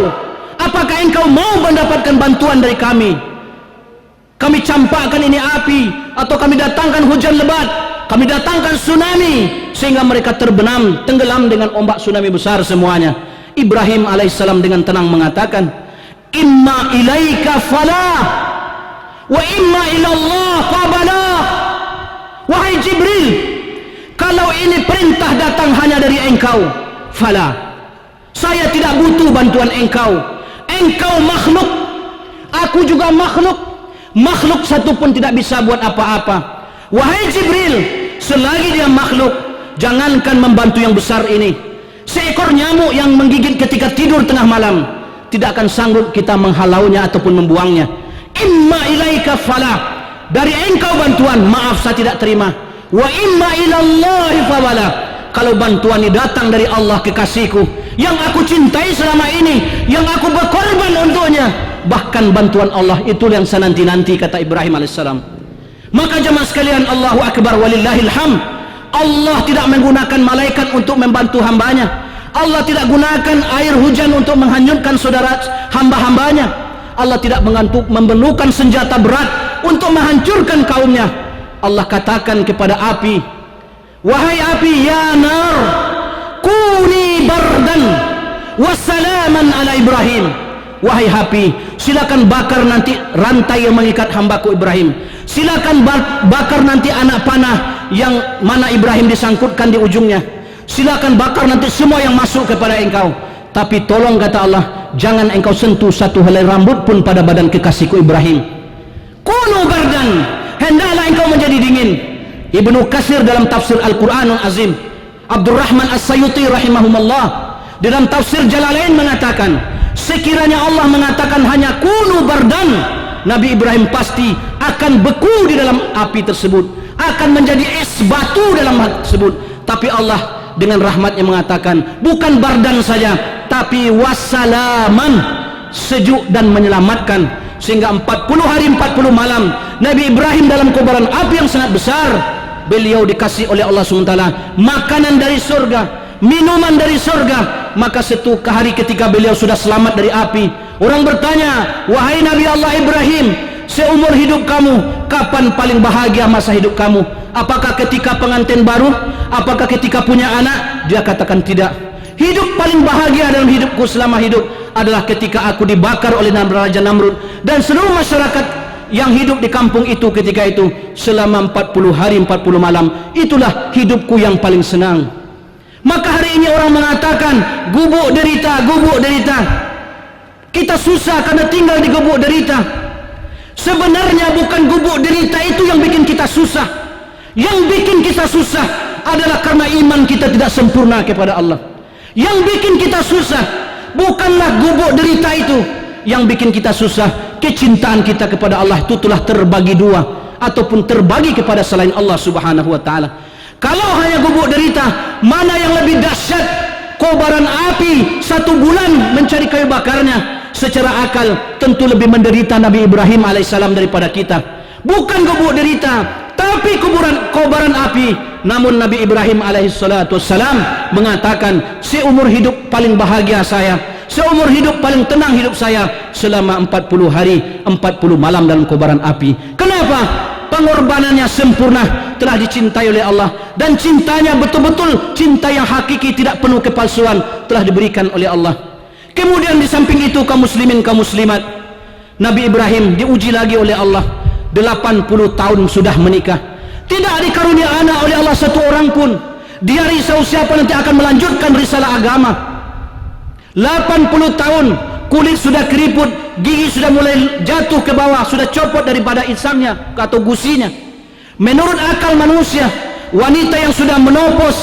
Speaker 1: apakah engkau mau mendapatkan bantuan dari kami? Kami campakkan ini api, atau kami datangkan hujan lebat, kami datangkan tsunami, sehingga mereka terbenam, tenggelam dengan ombak tsunami besar semuanya. Ibrahim alaihissalam dengan tenang mengatakan, imma ilaika falah wa imma ilallah qabalah. Wahai Jibril, kalau ini perintah datang hanya dari engkau, falah, saya tidak butuh bantuan engkau. Engkau makhluk, aku juga makhluk, makhluk satu pun tidak bisa buat apa-apa. Wahai Jibril, selagi dia makhluk, jangankan membantu yang besar ini, seekor nyamuk yang menggigit ketika tidur tengah malam, tidak akan sanggup kita menghalaunya ataupun membuangnya. Imma ilaika falah, dari engkau bantuan, maaf saya tidak terima. Wa imma ilallahi fawalah, kalau bantuan ini datang dari Allah kekasihku yang aku cintai selama ini, yang aku berkorban untuknya, bahkan bantuan Allah itu yang saya nanti-nanti, kata Ibrahim alaihissalam. Maka jemaah sekalian, Allahu akbar walillahil hamd. Allah tidak menggunakan malaikat untuk membantu hambanya. Allah tidak gunakan air hujan untuk menghanyutkan saudara hamba-hambanya. Allah tidak memerlukan senjata berat untuk menghancurkan kaumnya. Allah katakan kepada api, wahai api, ya nar kuni bardan wassalaman ala Ibrahim, wahai api, silakan bakar nanti rantai yang mengikat hambaku Ibrahim, silakan bakar nanti anak panah yang mana Ibrahim disangkutkan di ujungnya, silakan bakar nanti semua yang masuk kepada engkau, tapi tolong kata Allah, jangan engkau sentuh satu helai rambut pun pada badan kekasihku Ibrahim. Kunu bardan, hendaklah engkau menjadi dingin. Ibnu Katsir dalam tafsir Al-Quranul Azim, Abdurrahman As-Sayuti rahimahumullah dalam tafsir Jalalain mengatakan, sekiranya Allah mengatakan hanya kunu bardan, Nabi Ibrahim pasti akan beku di dalam api tersebut, akan menjadi es batu dalam hal tersebut. Tapi Allah dengan rahmatnya mengatakan bukan bardan saja, tapi wassalaman, sejuk dan menyelamatkan. Sehingga 40 hari 40 malam Nabi Ibrahim dalam kobaran api yang sangat besar, beliau dikasih oleh Allah SWT makanan dari surga, minuman dari surga. Maka satu hari ketika beliau sudah selamat dari api, orang bertanya, wahai Nabi Allah Ibrahim, seumur hidup kamu kapan paling bahagia masa hidup kamu? Apakah ketika pengantin baru? Apakah ketika punya anak? Dia katakan tidak. Hidup paling bahagia dalam hidupku selama hidup adalah ketika aku dibakar oleh Raja Namrud dan seluruh masyarakat yang hidup di kampung itu ketika itu selama 40 hari 40 malam. Itulah hidupku yang paling senang. Maka hari ini orang mengatakan gubuk derita, gubuk derita. Kita susah karena tinggal di gubuk derita. Sebenarnya bukan gubuk derita itu yang bikin kita susah. Yang bikin kita susah adalah karena iman kita tidak sempurna kepada Allah. Yang bikin kita susah bukanlah gubuk derita itu. Yang bikin kita susah, kecintaan kita kepada Allah itu telah terbagi dua ataupun terbagi kepada selain Allah Subhanahu wa taala. Kalau hanya gubuk derita, mana yang lebih dahsyat? Kobaran api 1 bulan mencari kayu bakarnya. Secara akal tentu lebih menderita Nabi Ibrahim alaihissalam daripada kita. Bukan gubuk derita, tapi kobaran api. Namun Nabi Ibrahim alaihissalam mengatakan, seumur hidup paling bahagia saya, seumur hidup paling tenang hidup saya selama 40 hari 40 malam dalam kobaran api. Kenapa? Pengorbanannya sempurna, telah dicintai oleh Allah, dan cintanya betul-betul cinta yang hakiki, tidak penuh kepalsuan, telah diberikan oleh Allah. Kemudian di samping itu kaum muslimin kaum muslimat, Nabi Ibrahim diuji lagi oleh Allah. 80 tahun sudah menikah, tidak dikarunia anak oleh Allah satu orang pun. Dia risau siapa nanti akan melanjutkan risalah agama. 80 tahun, kulit sudah keriput, gigi sudah mulai jatuh ke bawah, sudah copot daripada insangnya atau gusinya. Menurut akal manusia, wanita yang sudah menopos,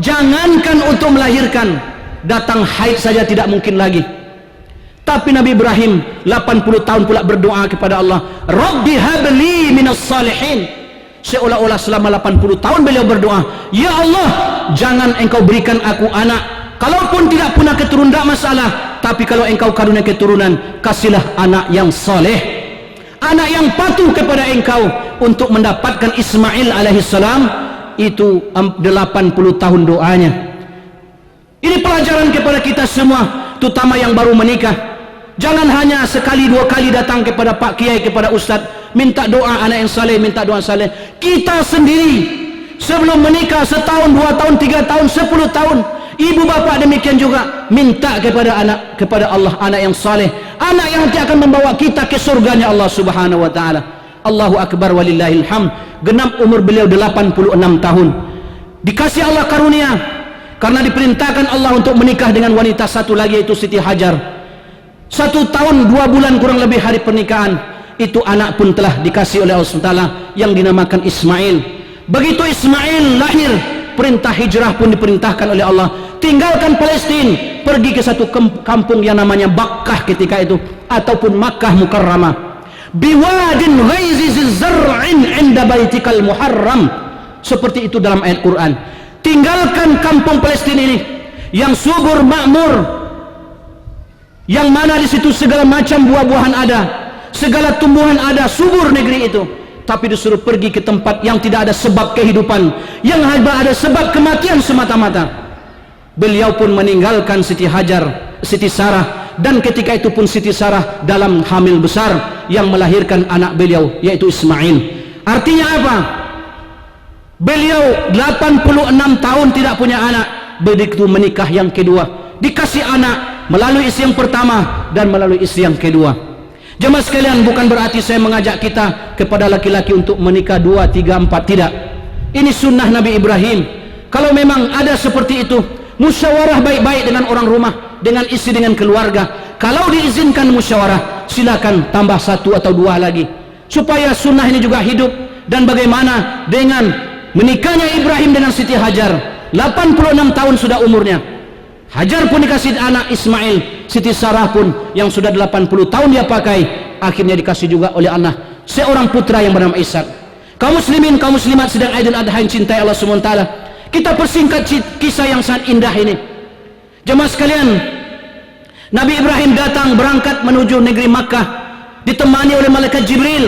Speaker 1: jangankan untuk melahirkan, datang haid saja tidak mungkin lagi. Tapi Nabi Ibrahim 80 tahun pula berdoa kepada Allah, Rabbi habli minas salihin. Seolah-olah selama 80 tahun beliau berdoa, ya Allah, jangan engkau berikan aku anak, kalaupun tidak punya keturunan tidak masalah, tapi kalau engkau karunia keturunan, kasihlah anak yang saleh, anak yang patuh kepada engkau. Untuk mendapatkan Ismail alaihissalam itu 80 tahun doanya. Ini pelajaran kepada kita semua, terutama yang baru menikah. Jangan hanya sekali dua kali datang kepada Pak Kiai, kepada Ustaz, minta doa anak yang saleh, minta doa saleh. Kita sendiri sebelum menikah, setahun, 2 tahun, 3 tahun, 10 tahun, ibu bapak demikian juga, minta kepada anak, kepada Allah anak yang saleh, anak yang nanti akan membawa kita ke surganya Allah Subhanahu wa taala. Allahu akbar walillahil hamd. Genap umur beliau 86 tahun. Dikasih Allah karunia karena diperintahkan Allah untuk menikah dengan wanita satu lagi, yaitu Siti Hajar. 1 tahun 2 bulan kurang lebih hari pernikahan, itu anak pun telah dikasih oleh Allah SWT yang dinamakan Ismail. Begitu Ismail lahir, perintah hijrah pun diperintahkan oleh Allah. Tinggalkan Palestina, pergi ke satu kampung yang namanya Bakkah ketika itu, ataupun Makkah Mukarramah. Biwadin ghaizi zar'in 'inda baitikal muharram. Seperti itu dalam ayat Quran. Tinggalkan kampung Palestina ini yang subur makmur, yang mana di situ segala macam buah-buahan ada, segala tumbuhan ada, subur negeri itu. Tapi disuruh pergi ke tempat yang tidak ada sebab kehidupan, yang hanya ada sebab kematian semata-mata. Beliau pun meninggalkan Siti Hajar, Siti Sarah, dan ketika itu pun Siti Sarah dalam hamil besar yang melahirkan anak beliau, yaitu Ismail. Artinya apa? Beliau 86 tahun tidak punya anak. Begitu menikah yang kedua, dikasih anak, melalui istri yang pertama dan melalui istri yang kedua. Jemaah sekalian, bukan berarti saya mengajak kita kepada laki-laki untuk menikah 2, 3, 4, tidak. Ini sunnah Nabi Ibrahim. Kalau memang ada seperti itu, musyawarah baik-baik dengan orang rumah, dengan istri, dengan keluarga. Kalau diizinkan musyawarah, silakan tambah 1 atau 2 lagi, supaya sunnah ini juga hidup. Dan bagaimana dengan menikahnya Ibrahim dengan Siti Hajar? 86 tahun sudah umurnya. Hajar pun dikasih anak Ismail, Siti Sarah pun yang sudah 80 tahun dia pakai, akhirnya dikasih juga oleh Allah seorang putra yang bernama Ishak. Kaum muslimin, kaum muslimat sedang Aidil Adha yang cintai Allah SWT, kita persingkat kisah yang sangat indah ini. Jemaah sekalian, Nabi Ibrahim datang berangkat menuju negeri Makkah, ditemani oleh malaikat Jibril,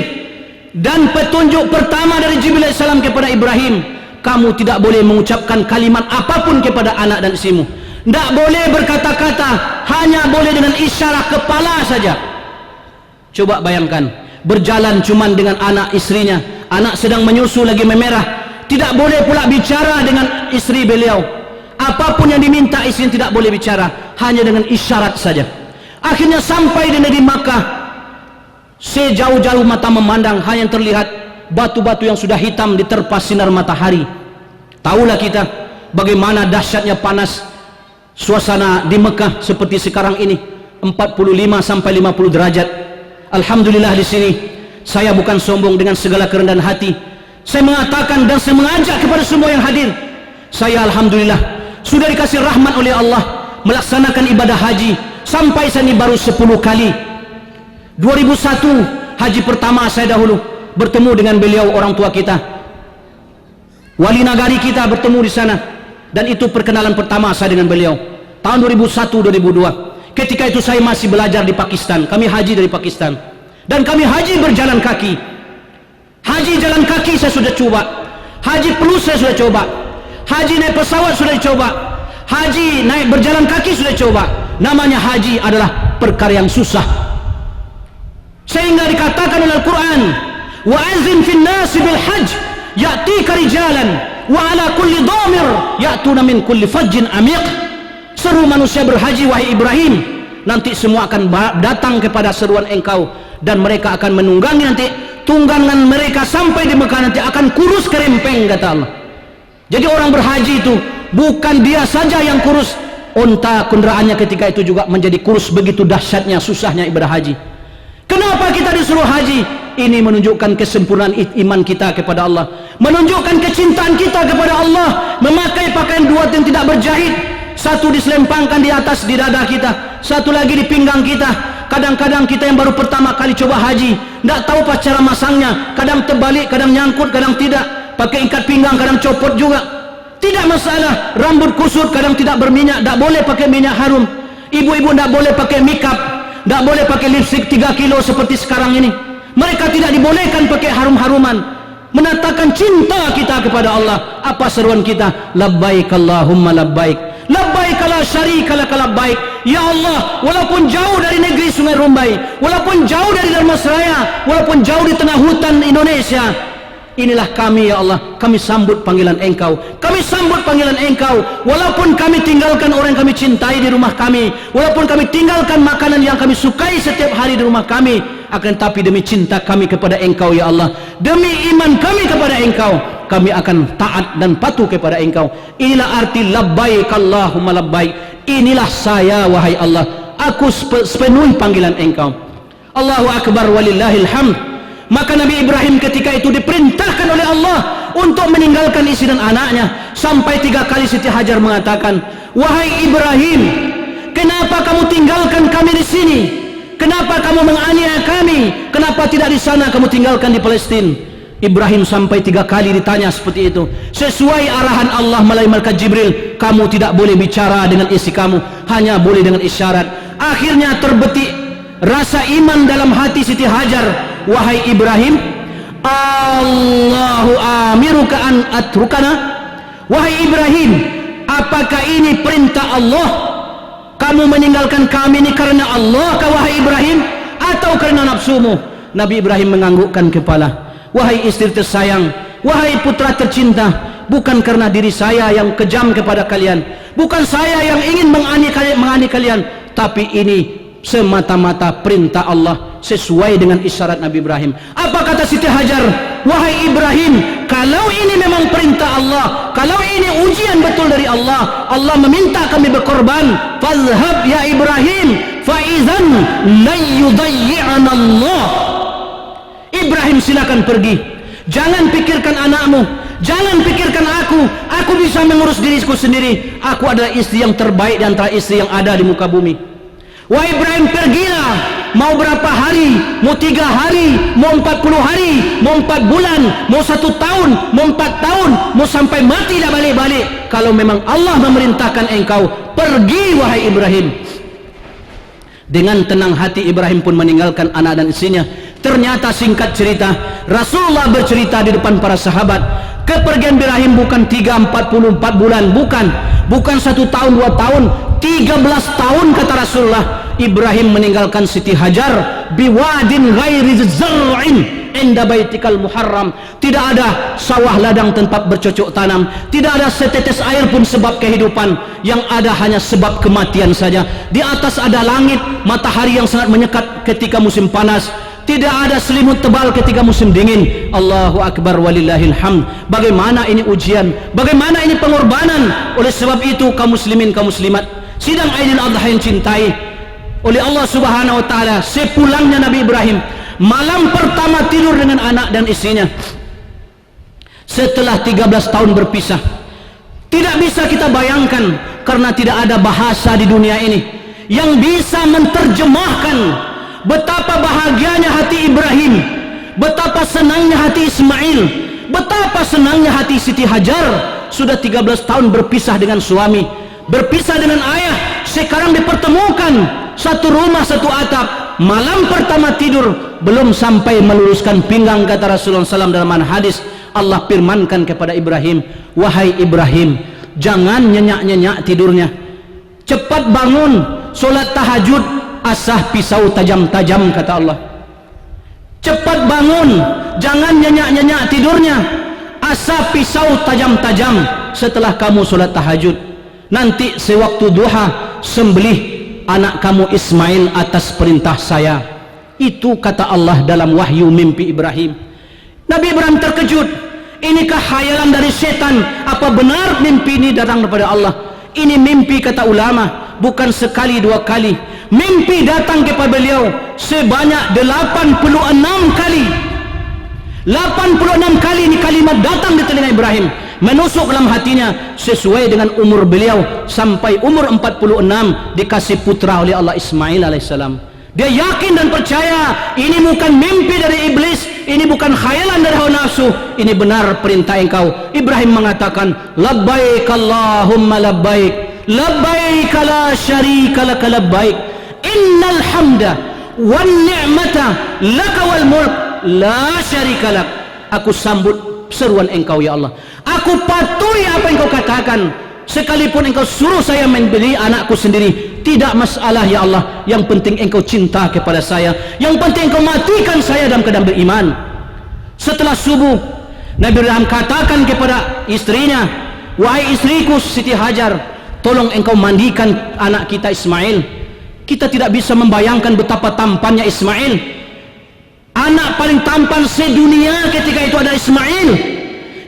Speaker 1: dan petunjuk pertama dari Jibril AS kepada Ibrahim, kamu tidak boleh mengucapkan kalimat apapun kepada anak dan istrimu. Tidak boleh berkata-kata, hanya boleh dengan isyarat kepala saja. Coba bayangkan, berjalan cuman dengan anak istrinya, anak sedang menyusu lagi memerah, tidak boleh pula bicara dengan istri beliau. Apapun yang diminta istri tidak boleh bicara, hanya dengan isyarat saja. Akhirnya sampai di negeri Makkah, sejauh-jauh mata memandang hanya terlihat batu-batu yang sudah hitam diterpa sinar matahari. Tahulah kita bagaimana dahsyatnya panas suasana di Mekah seperti sekarang ini, 45 sampai 50 derajat. Alhamdulillah, di sini saya bukan sombong, dengan segala kerendahan hati saya mengatakan dan saya mengajak kepada semua yang hadir, saya alhamdulillah sudah dikasih rahmat oleh Allah melaksanakan ibadah haji sampai saat ini baru 10 kali. 2001 haji pertama saya dahulu bertemu dengan beliau, orang tua kita, wali nagari kita bertemu di sana, dan itu perkenalan pertama saya dengan beliau tahun 2001-2002. ketika itu saya masih belajar di Pakistan, kami haji dari Pakistan, dan kami haji berjalan kaki. Haji jalan kaki saya sudah coba, haji pelus saya sudah coba, haji naik pesawat sudah coba, haji naik berjalan kaki sudah coba. Namanya haji adalah perkara yang susah, sehingga dikatakan oleh Al-Quran, wa azim fin nasi bil hajj ya'tika rijalan wa ala kulli dhamir ya'tuna min kulli fajjin amiq. Seru manusia berhaji wahai Ibrahim, nanti semua akan datang kepada seruan engkau, dan mereka akan menunggangi nanti tunggangan mereka sampai di Mekah, nanti akan kurus kerempeng, kata Allah. Jadi orang berhaji itu bukan dia saja yang kurus, unta kendaraannya ketika itu juga menjadi kurus. Begitu dahsyatnya susahnya ibadah haji. Kenapa kita disuruh haji? Ini menunjukkan kesempurnaan iman kita kepada Allah, menunjukkan kecintaan kita kepada Allah. Memakai pakaian dua yang tidak berjahit, satu diselempangkan di atas di dada kita, satu lagi di pinggang kita. Kadang-kadang kita yang baru pertama kali coba haji, tidak tahu apa cara masangnya, kadang terbalik, kadang nyangkut, kadang tidak. Pakai ikat pinggang, kadang copot juga, tidak masalah. Rambut kusut, kadang tidak berminyak, tidak boleh pakai minyak harum. Ibu-ibu tidak boleh pakai makeup, tidak boleh pakai lipstick 3 kilo seperti sekarang ini. Mereka tidak dibolehkan pakai harum-haruman, menatakan cinta kita kepada Allah. Apa seruan kita? Labbaik Allahumma labbaik, labbaik la syarika lak labbaik. Ya Allah, walaupun jauh dari negeri Sungai Rumbai, walaupun jauh dari Dharmasraya, walaupun jauh di tengah hutan Indonesia, inilah kami ya Allah, kami sambut panggilan engkau, kami sambut panggilan engkau. Walaupun kami tinggalkan orang yang kami cintai di rumah kami, walaupun kami tinggalkan makanan yang kami sukai setiap hari di rumah kami, akan tapi demi cinta kami kepada engkau ya Allah, demi iman kami kepada engkau, kami akan taat dan patuh kepada engkau. Inilah arti labbaik Allahumma labbaik. Inilah saya wahai Allah, aku sepenuhi panggilan engkau. Allahu Akbar walillahil hamd. Maka Nabi Ibrahim ketika itu diperintahkan oleh Allah untuk meninggalkan istri dan anaknya. Sampai 3 kali Siti Hajar mengatakan, wahai Ibrahim, kenapa kamu tinggalkan kami di sini? Kenapa kamu menganiaya kami? Kenapa tidak di sana kamu tinggalkan di Palestina? Ibrahim sampai 3 kali ditanya seperti itu. Sesuai arahan Allah melalui malaikat Jibril, kamu tidak boleh bicara dengan istri kamu, hanya boleh dengan isyarat. Akhirnya terbetik rasa iman dalam hati Siti Hajar. Wahai Ibrahim, Allahu amiruka an atrukana. Wahai Ibrahim, apakah ini perintah Allah? Kamu meninggalkan kami ini karena Allah kah wahai Ibrahim, atau karena nafsumu? Nabi Ibrahim menganggukkan kepala. Wahai istri tersayang, wahai putra tercinta, bukan karena diri saya yang kejam kepada kalian, bukan saya yang ingin mengani ini kalian, tapi ini semata-mata perintah Allah sesuai dengan isyarat Nabi Ibrahim. Apa kata Siti Hajar? Wahai Ibrahim, kalau ini memang perintah Allah, kalau ini ujian betul dari Allah, Allah meminta kami berkorban, fadhhab ya Ibrahim fa idzan la yudayyi'ana Allah. Ibrahim, silakan pergi, jangan pikirkan anakmu, jangan pikirkan aku bisa mengurus diriku sendiri, aku adalah istri yang terbaik di antara istri yang ada di muka bumi. Wahai Ibrahim, pergilah, mau berapa hari, mau 3 hari, mau 40 hari, mau 4 bulan, mau 1 tahun, mau 4 tahun, mau sampai mati dah balik-balik, kalau memang Allah memerintahkan engkau, pergi wahai Ibrahim. Dengan tenang hati Ibrahim pun meninggalkan anak dan istrinya. Ternyata singkat cerita, Rasulullah bercerita di depan para sahabat, kepergian Ibrahim bukan 3-44 bulan, bukan 1 tahun 2 tahun, 13 tahun kata Rasulullah. Ibrahim meninggalkan Siti Hajar biwadin ghairi zar'in inda baitikal muharram. Tidak ada sawah ladang tempat bercocok tanam, tidak ada setetes air pun sebab kehidupan, yang ada hanya sebab kematian saja. Di atas ada langit, matahari yang sangat menyekat ketika musim panas, tidak ada selimut tebal ketika musim dingin. Allahu Akbar walillahil hamd. Bagaimana ini ujian, bagaimana ini pengorbanan. Oleh sebab itu kaum muslimin, kaum muslimat, sidang Aidil Adha yang cintai oleh Allah Subhanahu wa taala, sepulangnya Nabi Ibrahim, malam pertama tidur dengan anak dan istrinya setelah 13 tahun berpisah. Tidak bisa kita bayangkan, karena tidak ada bahasa di dunia ini yang bisa menerjemahkan betapa bahagianya hati Ibrahim, betapa senangnya hati Ismail, betapa senangnya hati Siti Hajar. Sudah 13 tahun berpisah dengan suami, berpisah dengan ayah, sekarang dipertemukan, satu rumah satu atap. Malam pertama tidur, belum sampai meluruskan pinggang, kata Rasulullah SAW dalam hadis, Allah firmankan kepada Ibrahim, wahai Ibrahim, jangan nyenyak-nyenyak tidurnya, cepat bangun, solat tahajud, asah pisau tajam-tajam, kata Allah. Cepat bangun, jangan nyenyak-nyenyak tidurnya, asah pisau tajam-tajam. Setelah kamu solat tahajud, nanti sewaktu duha, sembelih anak kamu Ismail atas perintah saya. Itu kata Allah dalam wahyu mimpi Ibrahim. Nabi Ibrahim terkejut, inikah khayalan dari setan? Apa benar mimpi ini datang daripada Allah? Ini mimpi, kata ulama, bukan sekali 2 kali. Mimpi datang kepada beliau sebanyak 86 kali. 86 kali ini kalimat datang di telinga Ibrahim, menusuk dalam hatinya. Sesuai dengan umur beliau, sampai umur 46 dikasih putra oleh Allah, Ismail alaihissalam. Dia yakin dan percaya ini bukan mimpi dari iblis, ini bukan khayalan dari hawa nafsu, ini benar perintah engkau. Ibrahim mengatakan, labbaik Allahumma labbaik, labbaik la syarika laka labbaik, innal hamda wan ni'mata laka wal mulk la syarika lak. Aku sambut seruan engkau ya Allah, aku patuhi apa yang kau katakan, sekalipun engkau suruh saya membeli anakku sendiri, tidak masalah ya Allah, yang penting engkau cinta kepada saya, yang penting engkau matikan saya dalam keadaan beriman. Setelah subuh, Nabi Ibrahim katakan kepada istrinya, wahai istriku Siti Hajar, tolong engkau mandikan anak kita Ismail. Kita tidak bisa membayangkan betapa tampannya Ismail, anak paling tampan sedunia ketika itu adalah Ismail.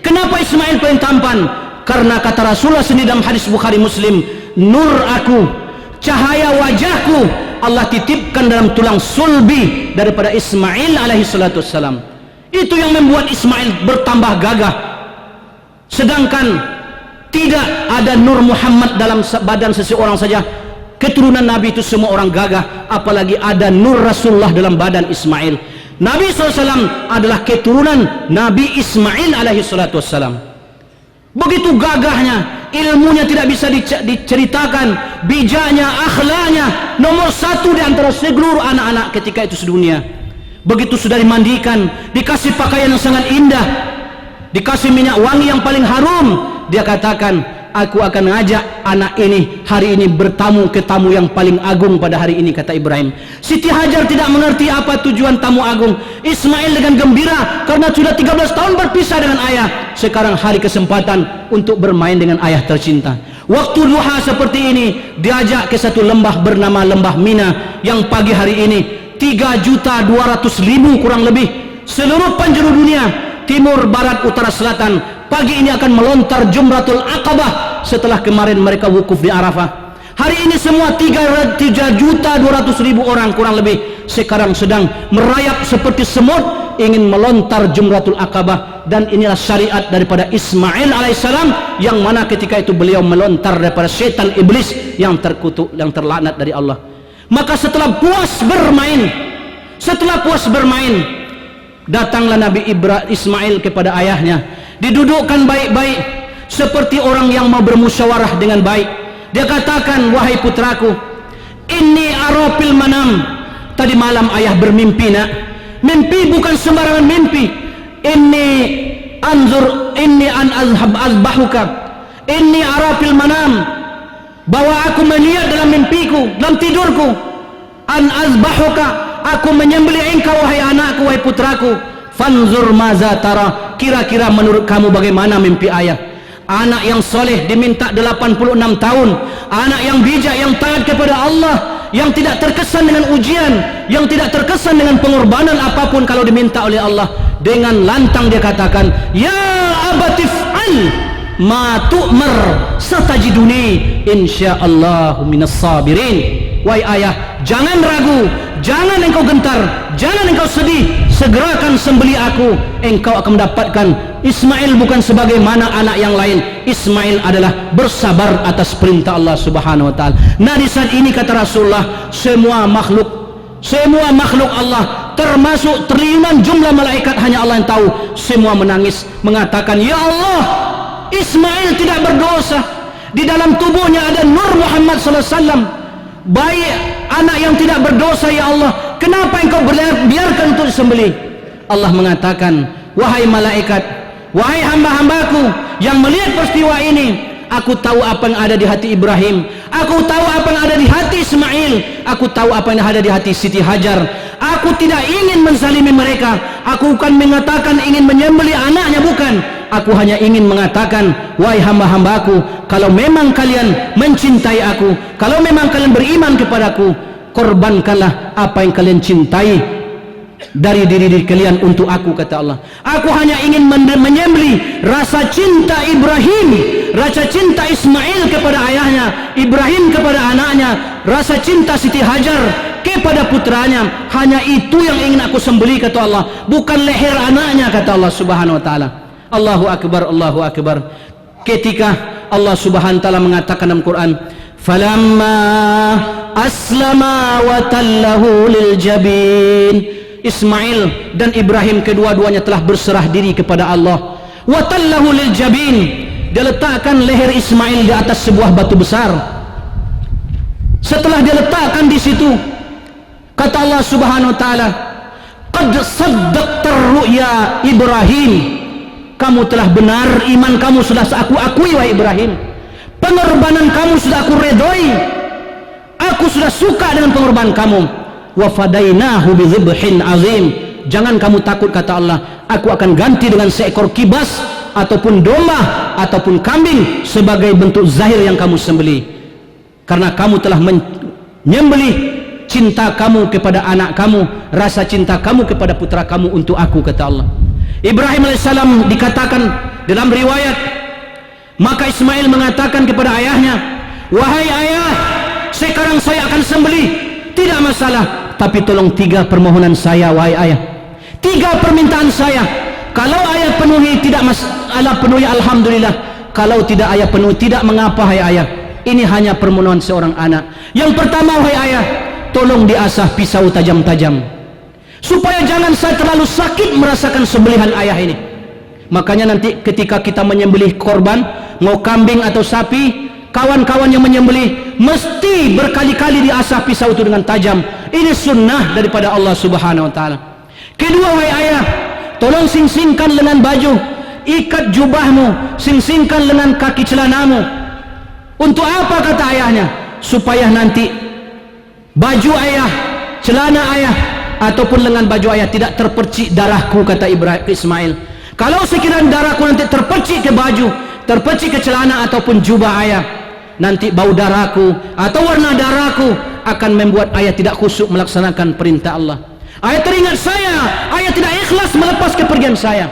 Speaker 1: Kenapa Ismail paling tampan? Karena kata Rasulullah sendiri dalam hadis Bukhari Muslim, nur aku, cahaya wajahku Allah titipkan dalam tulang sulbi daripada Ismail alaihi salatu wassalam. Itu yang membuat Ismail bertambah gagah. Sedangkan tidak ada nur Muhammad dalam badan seseorang saja, keturunan Nabi itu semua orang gagah, apalagi ada nur Rasulullah dalam badan Ismail. Nabi SAW adalah keturunan Nabi Ismail alaihi salatu wassalam. Begitu gagahnya, ilmunya tidak bisa diceritakan, bijaknya, akhlaknya, nomor 1 di antara seluruh anak-anak ketika itu sedunia. Begitu sudah dimandikan, dikasih pakaian yang sangat indah, dikasih minyak wangi yang paling harum, dia katakan, aku akan ngajak anak ini hari ini bertamu ke tamu yang paling agung pada hari ini, kata Ibrahim. Siti Hajar tidak mengerti apa tujuan tamu agung. Ismail dengan gembira karena sudah 13 tahun berpisah dengan ayah, sekarang hari kesempatan untuk bermain dengan ayah tercinta. Waktu duha seperti ini diajak ke satu lembah bernama Lembah Mina, yang pagi hari ini 3.200.000 kurang lebih seluruh penjuru dunia, timur, barat, utara, selatan, pagi ini akan melontar Jumratul Aqabah setelah kemarin mereka wukuf di Arafah. Hari ini semua 3.200.000 orang kurang lebih sekarang sedang merayap seperti semut ingin melontar Jumratul Aqabah. Dan inilah syariat daripada Ismail alaihissalam, yang mana ketika itu beliau melontar daripada syaitan iblis yang terkutuk, yang terlaknat dari Allah. Maka setelah puas bermain, datanglah Nabi Ismail kepada ayahnya, didudukkan baik-baik seperti orang yang mau bermusyawarah dengan baik. Dia katakan, wahai putraku, inni arafil manam. Tadi malam ayah bermimpi, nak. Mimpi bukan sembarangan mimpi. Inni azbahuka. Inni arafil manam, bahwa aku melihat dalam mimpiku, dalam tidurku, an azbahuka, aku menyembelih engkau wahai anakku, wahai putraku. Fanzur maza tara, kira-kira menurut kamu bagaimana mimpi ayah? Anak yang soleh diminta 86 tahun, anak yang bijak, yang taat kepada Allah, yang tidak terkesan dengan ujian, yang tidak terkesan dengan pengorbanan apapun kalau diminta oleh Allah. Dengan lantang dia katakan, ya abatif'al ma tu'mar satajiduni insyaallahu minas sabirin. Wahai ayah, jangan ragu, jangan engkau gentar, jangan engkau sedih, segerakan sembelih aku, engkau akan mendapatkan. Ismail bukan sebagaimana anak yang lain. Ismail adalah bersabar atas perintah Allah Subhanahu wa taala. Nah, di saat ini kata Rasulullah, semua makhluk Allah, termasuk triliunan jumlah malaikat, hanya Allah yang tahu, semua menangis mengatakan, ya Allah, Ismail tidak berdosa, di dalam tubuhnya ada nur Muhammad sallallahu alaihi wasallam, baik anak yang tidak berdosa, ya Allah, kenapa engkau biarkan untuk disembelih? Allah mengatakan, wahai malaikat, wahai hamba-hambaku yang melihat peristiwa ini, aku tahu apa yang ada di hati Ibrahim, aku tahu apa yang ada di hati Ismail, aku tahu apa yang ada di hati Siti Hajar. Aku tidak ingin menzalimi mereka, aku bukan mengatakan ingin menyembelih anaknya, bukan. Aku hanya ingin mengatakan, wahai hamba-hambaku, kalau memang kalian mencintai aku, kalau memang kalian beriman kepadaku, korbankanlah apa yang kalian cintai dari diri kalian untuk aku, kata Allah. Aku hanya ingin menyembelih rasa cinta Ibrahim, rasa cinta Ismail kepada ayahnya, Ibrahim kepada anaknya, rasa cinta Siti Hajar kepada putranya. Hanya itu yang ingin aku sembelih, kata Allah, bukan leher anaknya, kata Allah Subhanahu wa taala. Allahu akbar, Allahu akbar. Ketika Allah Subhanahu wa taala mengatakan dalam Quran, falamma aslama wa tallahu lil jabin, Ismail dan Ibrahim kedua-duanya telah berserah diri kepada Allah. Wa tallahu lil jabin, dia letakkan leher Ismail di atas sebuah batu besar. Setelah dia letakkan di situ, kata Allah Subhanahu wa taala, qad saddaqtar ru'ya Ibrahim, kamu telah benar, iman kamu sudah aku akui wahai Ibrahim, pengorbanan kamu sudah aku redoi, aku sudah suka dengan pengorbanan kamu. Wa fadainahu bi dzibhin azim, jangan kamu takut, kata Allah, aku akan ganti dengan seekor kibas ataupun domba ataupun kambing sebagai bentuk zahir yang kamu sembelih, karena kamu telah menyembelih cinta kamu kepada anak kamu, rasa cinta kamu kepada putra kamu untuk aku, kata Allah. Ibrahim alaihissalam dikatakan dalam riwayat, maka Ismail mengatakan kepada ayahnya, wahai ayah, sekarang saya akan sembelih, tidak masalah, tapi tolong 3 permohonan saya, wahai ayah, 3 permintaan saya. Kalau ayah penuhi, tidak masalah, penuhi alhamdulillah. Kalau tidak ayah penuhi, tidak mengapa, hai ayah. Ini hanya permohonan seorang anak. Yang pertama, wahai ayah, tolong diasah pisau tajam-tajam, supaya jangan saya terlalu sakit merasakan sembelihan ayah ini. Makanya nanti ketika kita menyembelih korban, mau kambing atau sapi, kawan-kawan yang menyembelih mesti berkali-kali diasah pisau itu dengan tajam. Ini sunnah daripada Allah Subhanahu wa taala. Kedua, wahai ayah, tolong sing-singkan lengan baju, ikat jubahmu, sing-singkan lengan kaki celanamu. Untuk apa, kata ayahnya? Supaya nanti baju ayah, celana ayah ataupun lengan baju ayah tidak terpercik darahku, kata Ismail. Kalau sekiranya darahku nanti terpercik ke baju, terpercik ke celana ataupun jubah ayah, nanti bau darahku atau warna darahku akan membuat ayah tidak khusyuk melaksanakan perintah Allah. Ayah teringat saya, ayah tidak ikhlas melepas kepergian saya.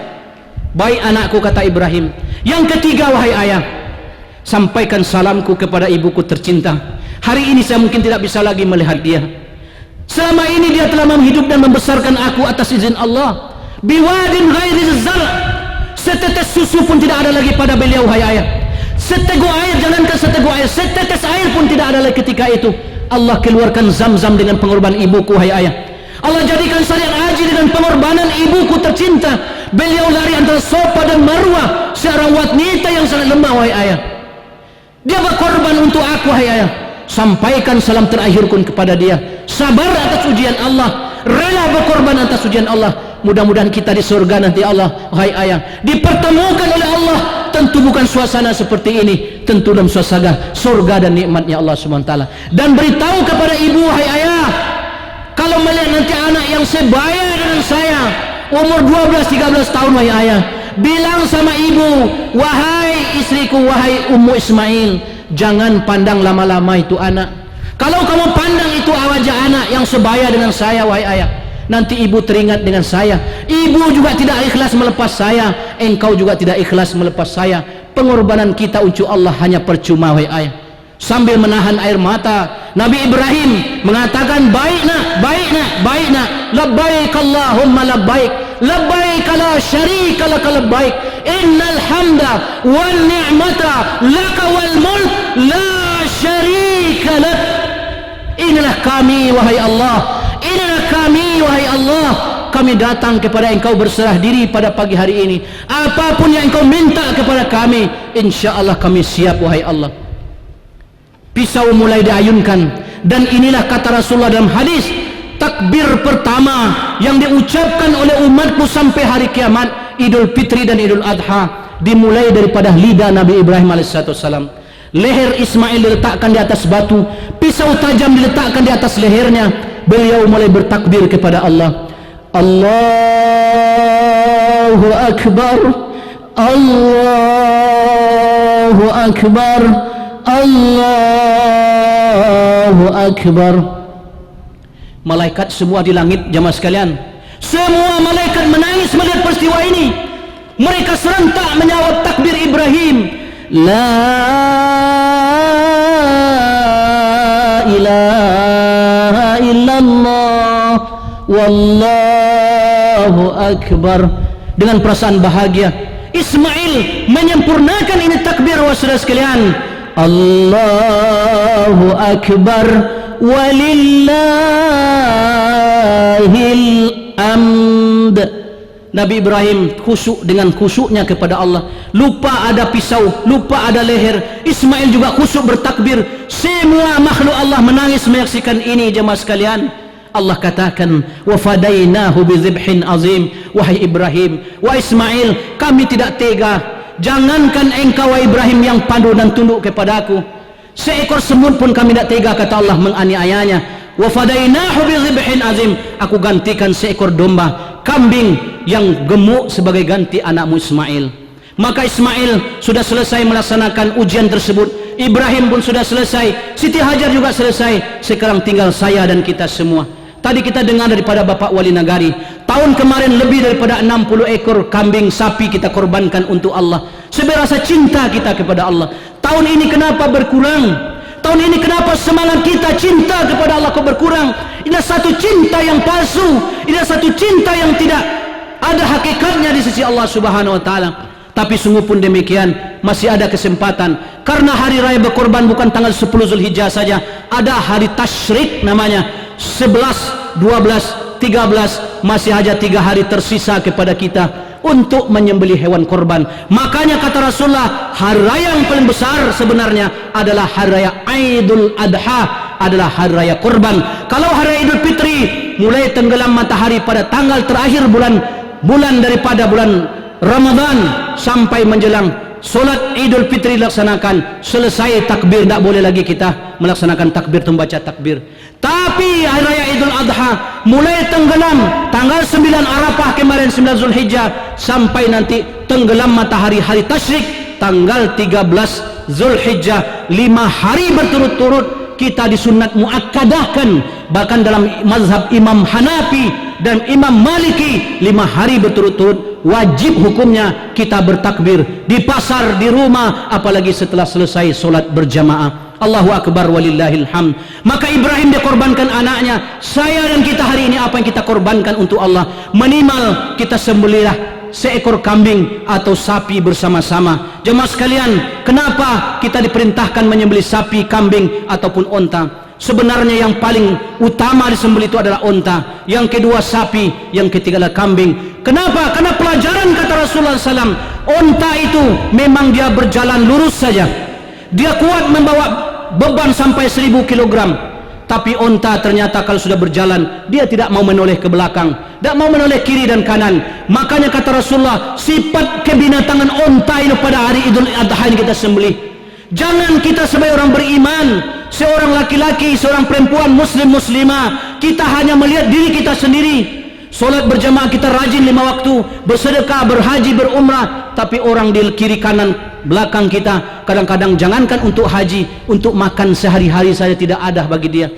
Speaker 1: Baik anakku, kata Ibrahim. Yang ketiga, wahai ayah, sampaikan salamku kepada ibuku tercinta. Hari ini saya mungkin tidak bisa lagi melihat dia. Selama ini dia telah menghidup dan membesarkan aku atas izin Allah. Biwadin ghairi zar', setetes susu pun tidak ada lagi pada beliau, wahai ayah. Seteguk air, jangankan seteguk air, setetes air pun tidak ada lagi ketika itu. Allah keluarkan Zam-Zam dengan pengorbanan ibuku, wahai ayah. Allah jadikan syariat haji dengan pengorbanan ibuku tercinta. Beliau lari antara Safa dan Marwah, seorang wanita yang sangat lemah, wahai ayah. Dia berkorban untuk aku, wahai ayah. Sampaikan salam terakhirku kepada dia. Sabar atas ujian Allah, rela berkorban atas ujian Allah. Mudah-mudahan kita di surga nanti Allah, wahai ayah, dipertemukan oleh Allah. Tentu bukan suasana seperti ini, tentu dalam suasana surga dan nikmatnya Allah SWT. Dan beritahu kepada ibu, wahai ayah, kalau melihat nanti anak yang sebaya dengan saya, umur 12-13 tahun, wahai ayah, bilang sama ibu, wahai istriku, wahai Ummu Ismail, jangan pandang lama-lama itu anak. Kalau kamu pandang itu wajah anak yang sebaya dengan saya, wahai ayah, nanti ibu teringat dengan saya. Ibu juga tidak ikhlas melepas saya, engkau juga tidak ikhlas melepas saya. Pengorbanan kita untuk Allah hanya percuma, wahai ayah. Sambil menahan air mata, Nabi Ibrahim mengatakan, baik nak, baik nak, baik nak, labbaik Allahumma labbaik, labbaik la syarika laka labbaik, innal hamda wal ni'mata laka wal mulk la syarika lak. Inilah kami, wahai Allah, inilah kami, wahai Allah, kami datang kepada engkau berserah diri pada pagi hari ini. Apapun yang engkau minta kepada kami, insya Allah kami siap, wahai Allah. Pisau mulai diayunkan, dan inilah kata Rasulullah dalam hadis, takbir pertama yang diucapkan oleh umatku sampai hari kiamat, Idul Fitri dan Idul Adha, dimulai daripada lidah Nabi Ibrahim alaihissalam. Leher Ismail diletakkan di atas batu, pisau tajam diletakkan di atas lehernya. Beliau mulai bertakbir kepada Allah. Allahu Akbar, Allahu Akbar, Allahu Akbar. Malaikat semua di langit, jamaah sekalian, semua malaikat menangis melihat peristiwa ini. Mereka serentak menyawat takbir Ibrahim, la ilaha illallah wallahu akbar. Dengan perasaan bahagia, Ismail menyempurnakan ini takbir, saudara sekalian. Allahu akbar walillahil amd. Nabi Ibrahim khusyuk dengan khusyuknya kepada Allah, lupa ada pisau, lupa ada leher. Ismail juga khusyuk bertakbir. Semua makhluk Allah menangis menyaksikan ini, jemaah sekalian. Allah katakan, wa fadainahu bizibhin azim. Wahai Ibrahim, wahai Ismail, kami tidak tega. Jangankan engkau, wahai Ibrahim, yang patuh dan tunduk kepada aku, seekor semut pun kami tidak tega, kata Allah menganiayanya. Wa fadainahu bizibhin azim. Aku gantikan seekor domba, kambing yang gemuk sebagai ganti anakmu Ismail. Maka Ismail sudah selesai melaksanakan ujian tersebut, Ibrahim pun sudah selesai, Siti Hajar juga selesai. Sekarang tinggal saya dan kita semua. Tadi kita dengar daripada Bapak Wali Nagari, tahun kemarin lebih daripada 60 ekor kambing sapi kita korbankan untuk Allah, sebagai rasa cinta kita kepada Allah. Tahun ini kenapa berkurang? Tahun ini kenapa semangat kita cinta kepada Allah kok berkurang? Ini satu cinta yang palsu, ini satu cinta yang tidak ada hakikatnya di sisi Allah Subhanahu wa taala. Tapi sungguh pun demikian, masih ada kesempatan. Karena hari raya berkorban bukan tanggal 10 Zulhijjah saja, ada hari tasyrik namanya, 11, 12, 13, masih aja 3 hari tersisa kepada kita untuk menyembelih hewan korban. Makanya kata Rasulullah, hari raya yang paling besar sebenarnya adalah hari raya Idul Adha, adalah hari raya korban. Kalau hari Idul Fitri mulai tenggelam matahari pada tanggal terakhir bulan daripada bulan Ramadan sampai menjelang solat Idul Fitri dilaksanakan, selesai takbir, tidak boleh lagi kita melaksanakan takbir, membaca takbir. Tapi hari raya Idul Adha mulai tenggelam tanggal 9 Arafah kemarin, 9 Zulhijjah, sampai nanti tenggelam matahari hari tasyrik tanggal 13 Zulhijjah, 5 hari berturut-turut kita disunat muakkadahkan. Bahkan dalam mazhab Imam Hanafi dan Imam Maliki, 5 hari berturut-turut wajib hukumnya kita bertakbir di pasar, di rumah, apalagi setelah selesai solat berjamaah. Allahu Akbar walillahil hamd. Maka Ibrahim dia korbankan anaknya. Saya dan kita hari ini apa yang kita korbankan untuk Allah? Minimal kita sembelihlah seekor kambing atau sapi bersama-sama. Jemaah sekalian, kenapa kita diperintahkan menyembelih sapi, kambing ataupun onta? Sebenarnya yang paling utama disembelih itu adalah onta, yang kedua sapi, yang ketiga adalah kambing. Kenapa? Karena pelajaran kata Rasulullah SAW, onta itu memang dia berjalan lurus saja, dia kuat membawa beban sampai 1000 kg. Tapi onta ternyata kalau sudah berjalan, dia tidak mau menoleh ke belakang, tidak mau menoleh kiri dan kanan. Makanya kata Rasulullah, sifat kebinatangan onta itu pada hari Idul Adha ini kita sembelih. Jangan kita sebagai orang beriman, seorang laki-laki, seorang perempuan, muslim muslimah, kita hanya melihat diri kita sendiri. Solat berjamaah kita rajin 5 waktu, bersedekah, berhaji, berumrah, tapi orang di kiri kanan belakang kita kadang-kadang jangankan untuk haji, untuk makan sehari-hari saja tidak ada bagi dia.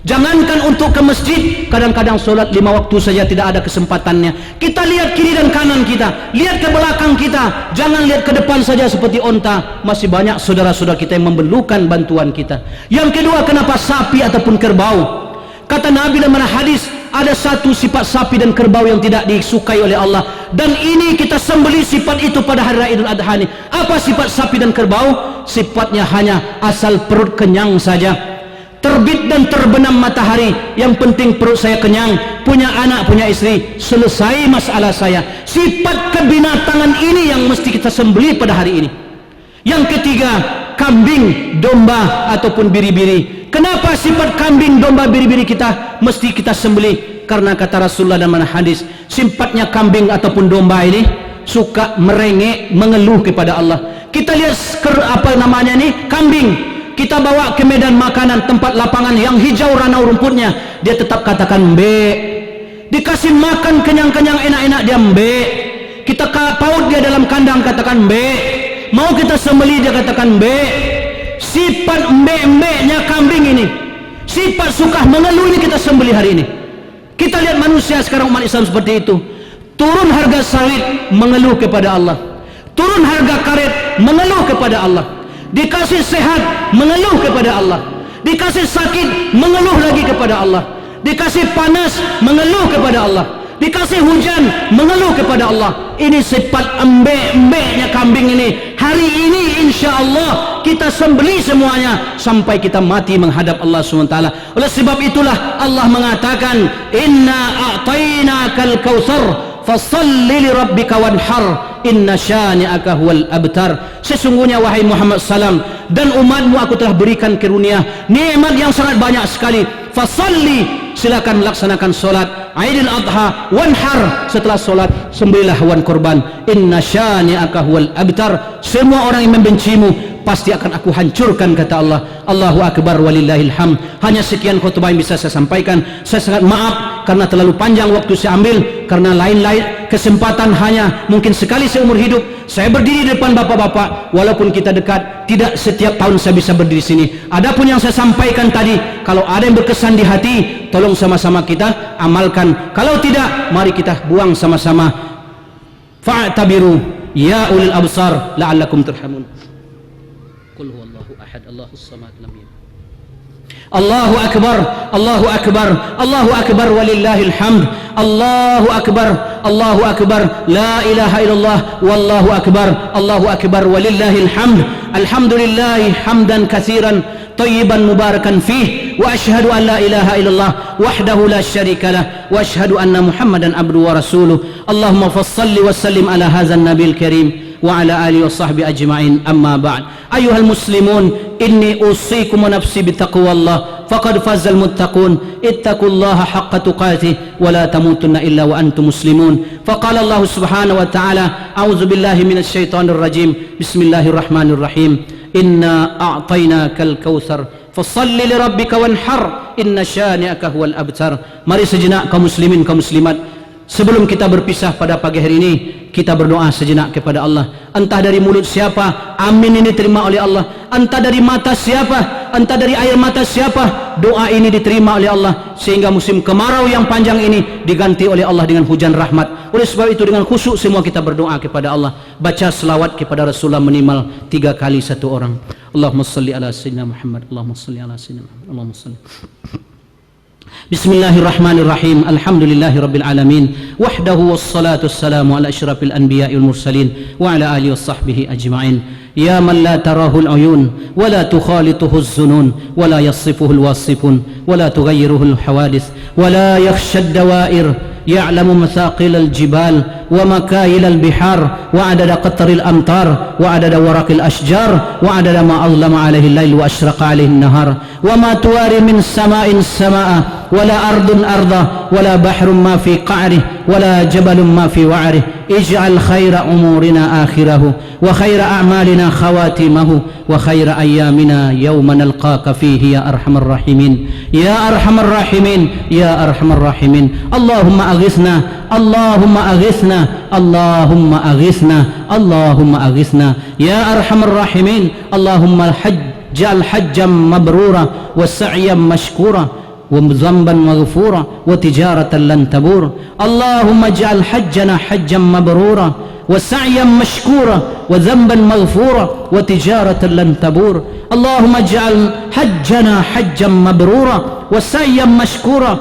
Speaker 1: Jangankan untuk ke masjid, kadang-kadang solat 5 waktu saja tidak ada kesempatannya. Kita lihat kiri dan kanan kita, lihat ke belakang kita, jangan lihat ke depan saja seperti onta. Masih banyak saudara-saudara kita yang memerlukan bantuan kita. Yang kedua, kenapa sapi ataupun kerbau? Kata Nabi dalam hadis, ada satu sifat sapi dan kerbau yang tidak disukai oleh Allah, dan ini kita sembelih sifat itu pada hari raya Idul Adha ini. Apa sifat sapi dan kerbau? Sifatnya hanya asal perut kenyang saja. Terbit dan terbenam matahari, yang penting perut saya kenyang, punya anak, punya istri, selesai masalah saya. Sifat kebinatangan ini yang mesti kita sembelih pada hari ini. Yang ketiga, kambing, domba ataupun biri-biri. Kenapa sifat kambing, domba, biri-biri kita mesti kita sembelih? Karena kata Rasulullah dalam hadis, sifatnya kambing ataupun domba ini suka merengek, mengeluh kepada Allah. Kita lihat apa namanya ini, kambing, kita bawa ke medan makanan, tempat lapangan yang hijau ranau rumputnya, dia tetap katakan mbe. Dikasih makan kenyang-kenyang enak-enak, dia mbe. Kita paut dia dalam kandang, katakan mbe. Mau kita sembelih, dia katakan mbe. Sifat mbe-mbenya kambing ini, sifat suka mengeluh ini kita sembelih hari ini. Kita lihat manusia sekarang, umat Islam seperti itu. Turun harga sawit, mengeluh kepada Allah. Turun harga karet, mengeluh kepada Allah. Dikasih sehat, mengeluh kepada Allah. Dikasih sakit, mengeluh lagi kepada Allah. Dikasih panas, mengeluh kepada Allah. Dikasih hujan, mengeluh kepada Allah. Ini sifat embe-embeknya kambing ini. Hari ini insya Allah kita sembelih semuanya sampai kita mati menghadap Allah SWT. Oleh sebab itulah Allah mengatakan, Inna a'tainakal kautsar fasalli li rabbika wanhar inna syani'aka huwal abtar. Sesungguhnya wahai Muhammad SAW dan umatmu aku telah berikan karunia nikmat yang sangat banyak sekali. Fasalli, silakan laksanakan solat Aidil Adha, wanhar, setelah solat sembelihlah hewan korban. Inna syani'aka huwal abtar, semua orang yang membencimu pasti akan aku hancurkan, kata Allah. Allahu Akbar walillahil hamd. Hanya sekian khutbah yang bisa saya sampaikan. Saya sangat maaf karena terlalu panjang waktu saya ambil, karena lain-lain kesempatan hanya mungkin sekali seumur hidup saya berdiri di depan bapak-bapak. Walaupun kita dekat, tidak setiap tahun saya bisa berdiri sini. Adapun yang saya sampaikan tadi, kalau ada yang berkesan di hati, tolong sama-sama kita amalkan. Kalau tidak, mari kita buang sama-sama. Fa'tabiru ya ulil absar la'allakum turhamun. Qul huwallahu ahad, Allahus samad, lam yalid. Allahu akbar, Allahu akbar, Allahu akbar walillahil hamd. Allahu akbar, Allahu akbar, la ilaha illallah, wallahu akbar, Allahu akbar walillahil hamd. Alhamdulillahi hamdan katsiran tayyiban mubarakan fih, wa asyhadu an la ilaha illallah wahdahu la syarika lah, wa asyhadu anna Muhammadan abduhu wa rasuluh. Allahumma fassalli wa sallim ala hadzal nabiyil karim wa ala alihi wa sahbihi ajma'in. Amma ba'd. Ayuhal muslimun, inni usikum wa nafsi bitaqwallah faqad fazal muttaqun. Ittaqullaha haqqa tuqatih wa la tamutunna illa wa antum muslimun. Faqala Allah subhanahu wa ta'ala, a'udzu billahi minasy syaithanir rajim. Bismillahirrahmanirrahim. Inna a'tainakal kautsar fasalli li rabbika wanhar inna syani'aka huwal abtar. Mari sejenak kaum muslimin, kaum muslimat, sebelum kita berpisah pada pagi hari ini, kita berdoa sejenak kepada Allah. Entah dari mulut siapa, amin ini diterima oleh Allah. Entah dari mata siapa, entah dari air mata siapa, doa ini diterima oleh Allah, sehingga musim kemarau yang panjang ini diganti oleh Allah dengan hujan rahmat. Oleh sebab itu, dengan khusyuk semua kita berdoa kepada Allah. Baca selawat kepada Rasulullah minimal 3 kali satu orang. Allahumma salli ala sayyidina Muhammad, Allahumma salli ala sayyidina Muhammad, Allahumma salli. Bismillahirrahmanirrahim. Alhamdulillahi rabbil alamin. Wahdahu wassalatu wassalamu ala asyrafil anbiya'i wal mursalin wa ala alihi washabbihi ajma'in. Ya man la tarahu al-uyun wa la tukhalituhu az-zunun wa la yasifuhu al-wasifun wa la tughayyiruhu al-hawadith wa la yakhsha ad-dawa'ir. يعلم مثاقل الجبال ومكايل البحار وعدد قطر الأمطار وعدد ورق الأشجار وعدد ما أظلم عليه الليل وأشرق عليه النهار وما تواري من سماء سماء ولا أرض أرضا ولا بحر ما في قعره ولا جبل ما في وعره اجعل خير أمورنا آخره وخير أعمالنا خواتمه وخير أيامنا يوم نلقاك فيه يا أرحم الراحمين يا أرحم الراحمين يا أرحم الراحمين اللهم أغثنا اللهم أغثنا اللهم أغثنا اللهم أغثنا يا أرحم الراحمين اللهم اجعل حجا مبرورا وسعيا مشكورا وذنبا مغفورا وتجارة لن تبور اللهم اجعل حجنا حجا مبرورا وسعيا مشكورا وذنبا مغفورا وتجارة لن تبور اللهم اجعل حجنا حجا مبرورا وسعيا مشكورا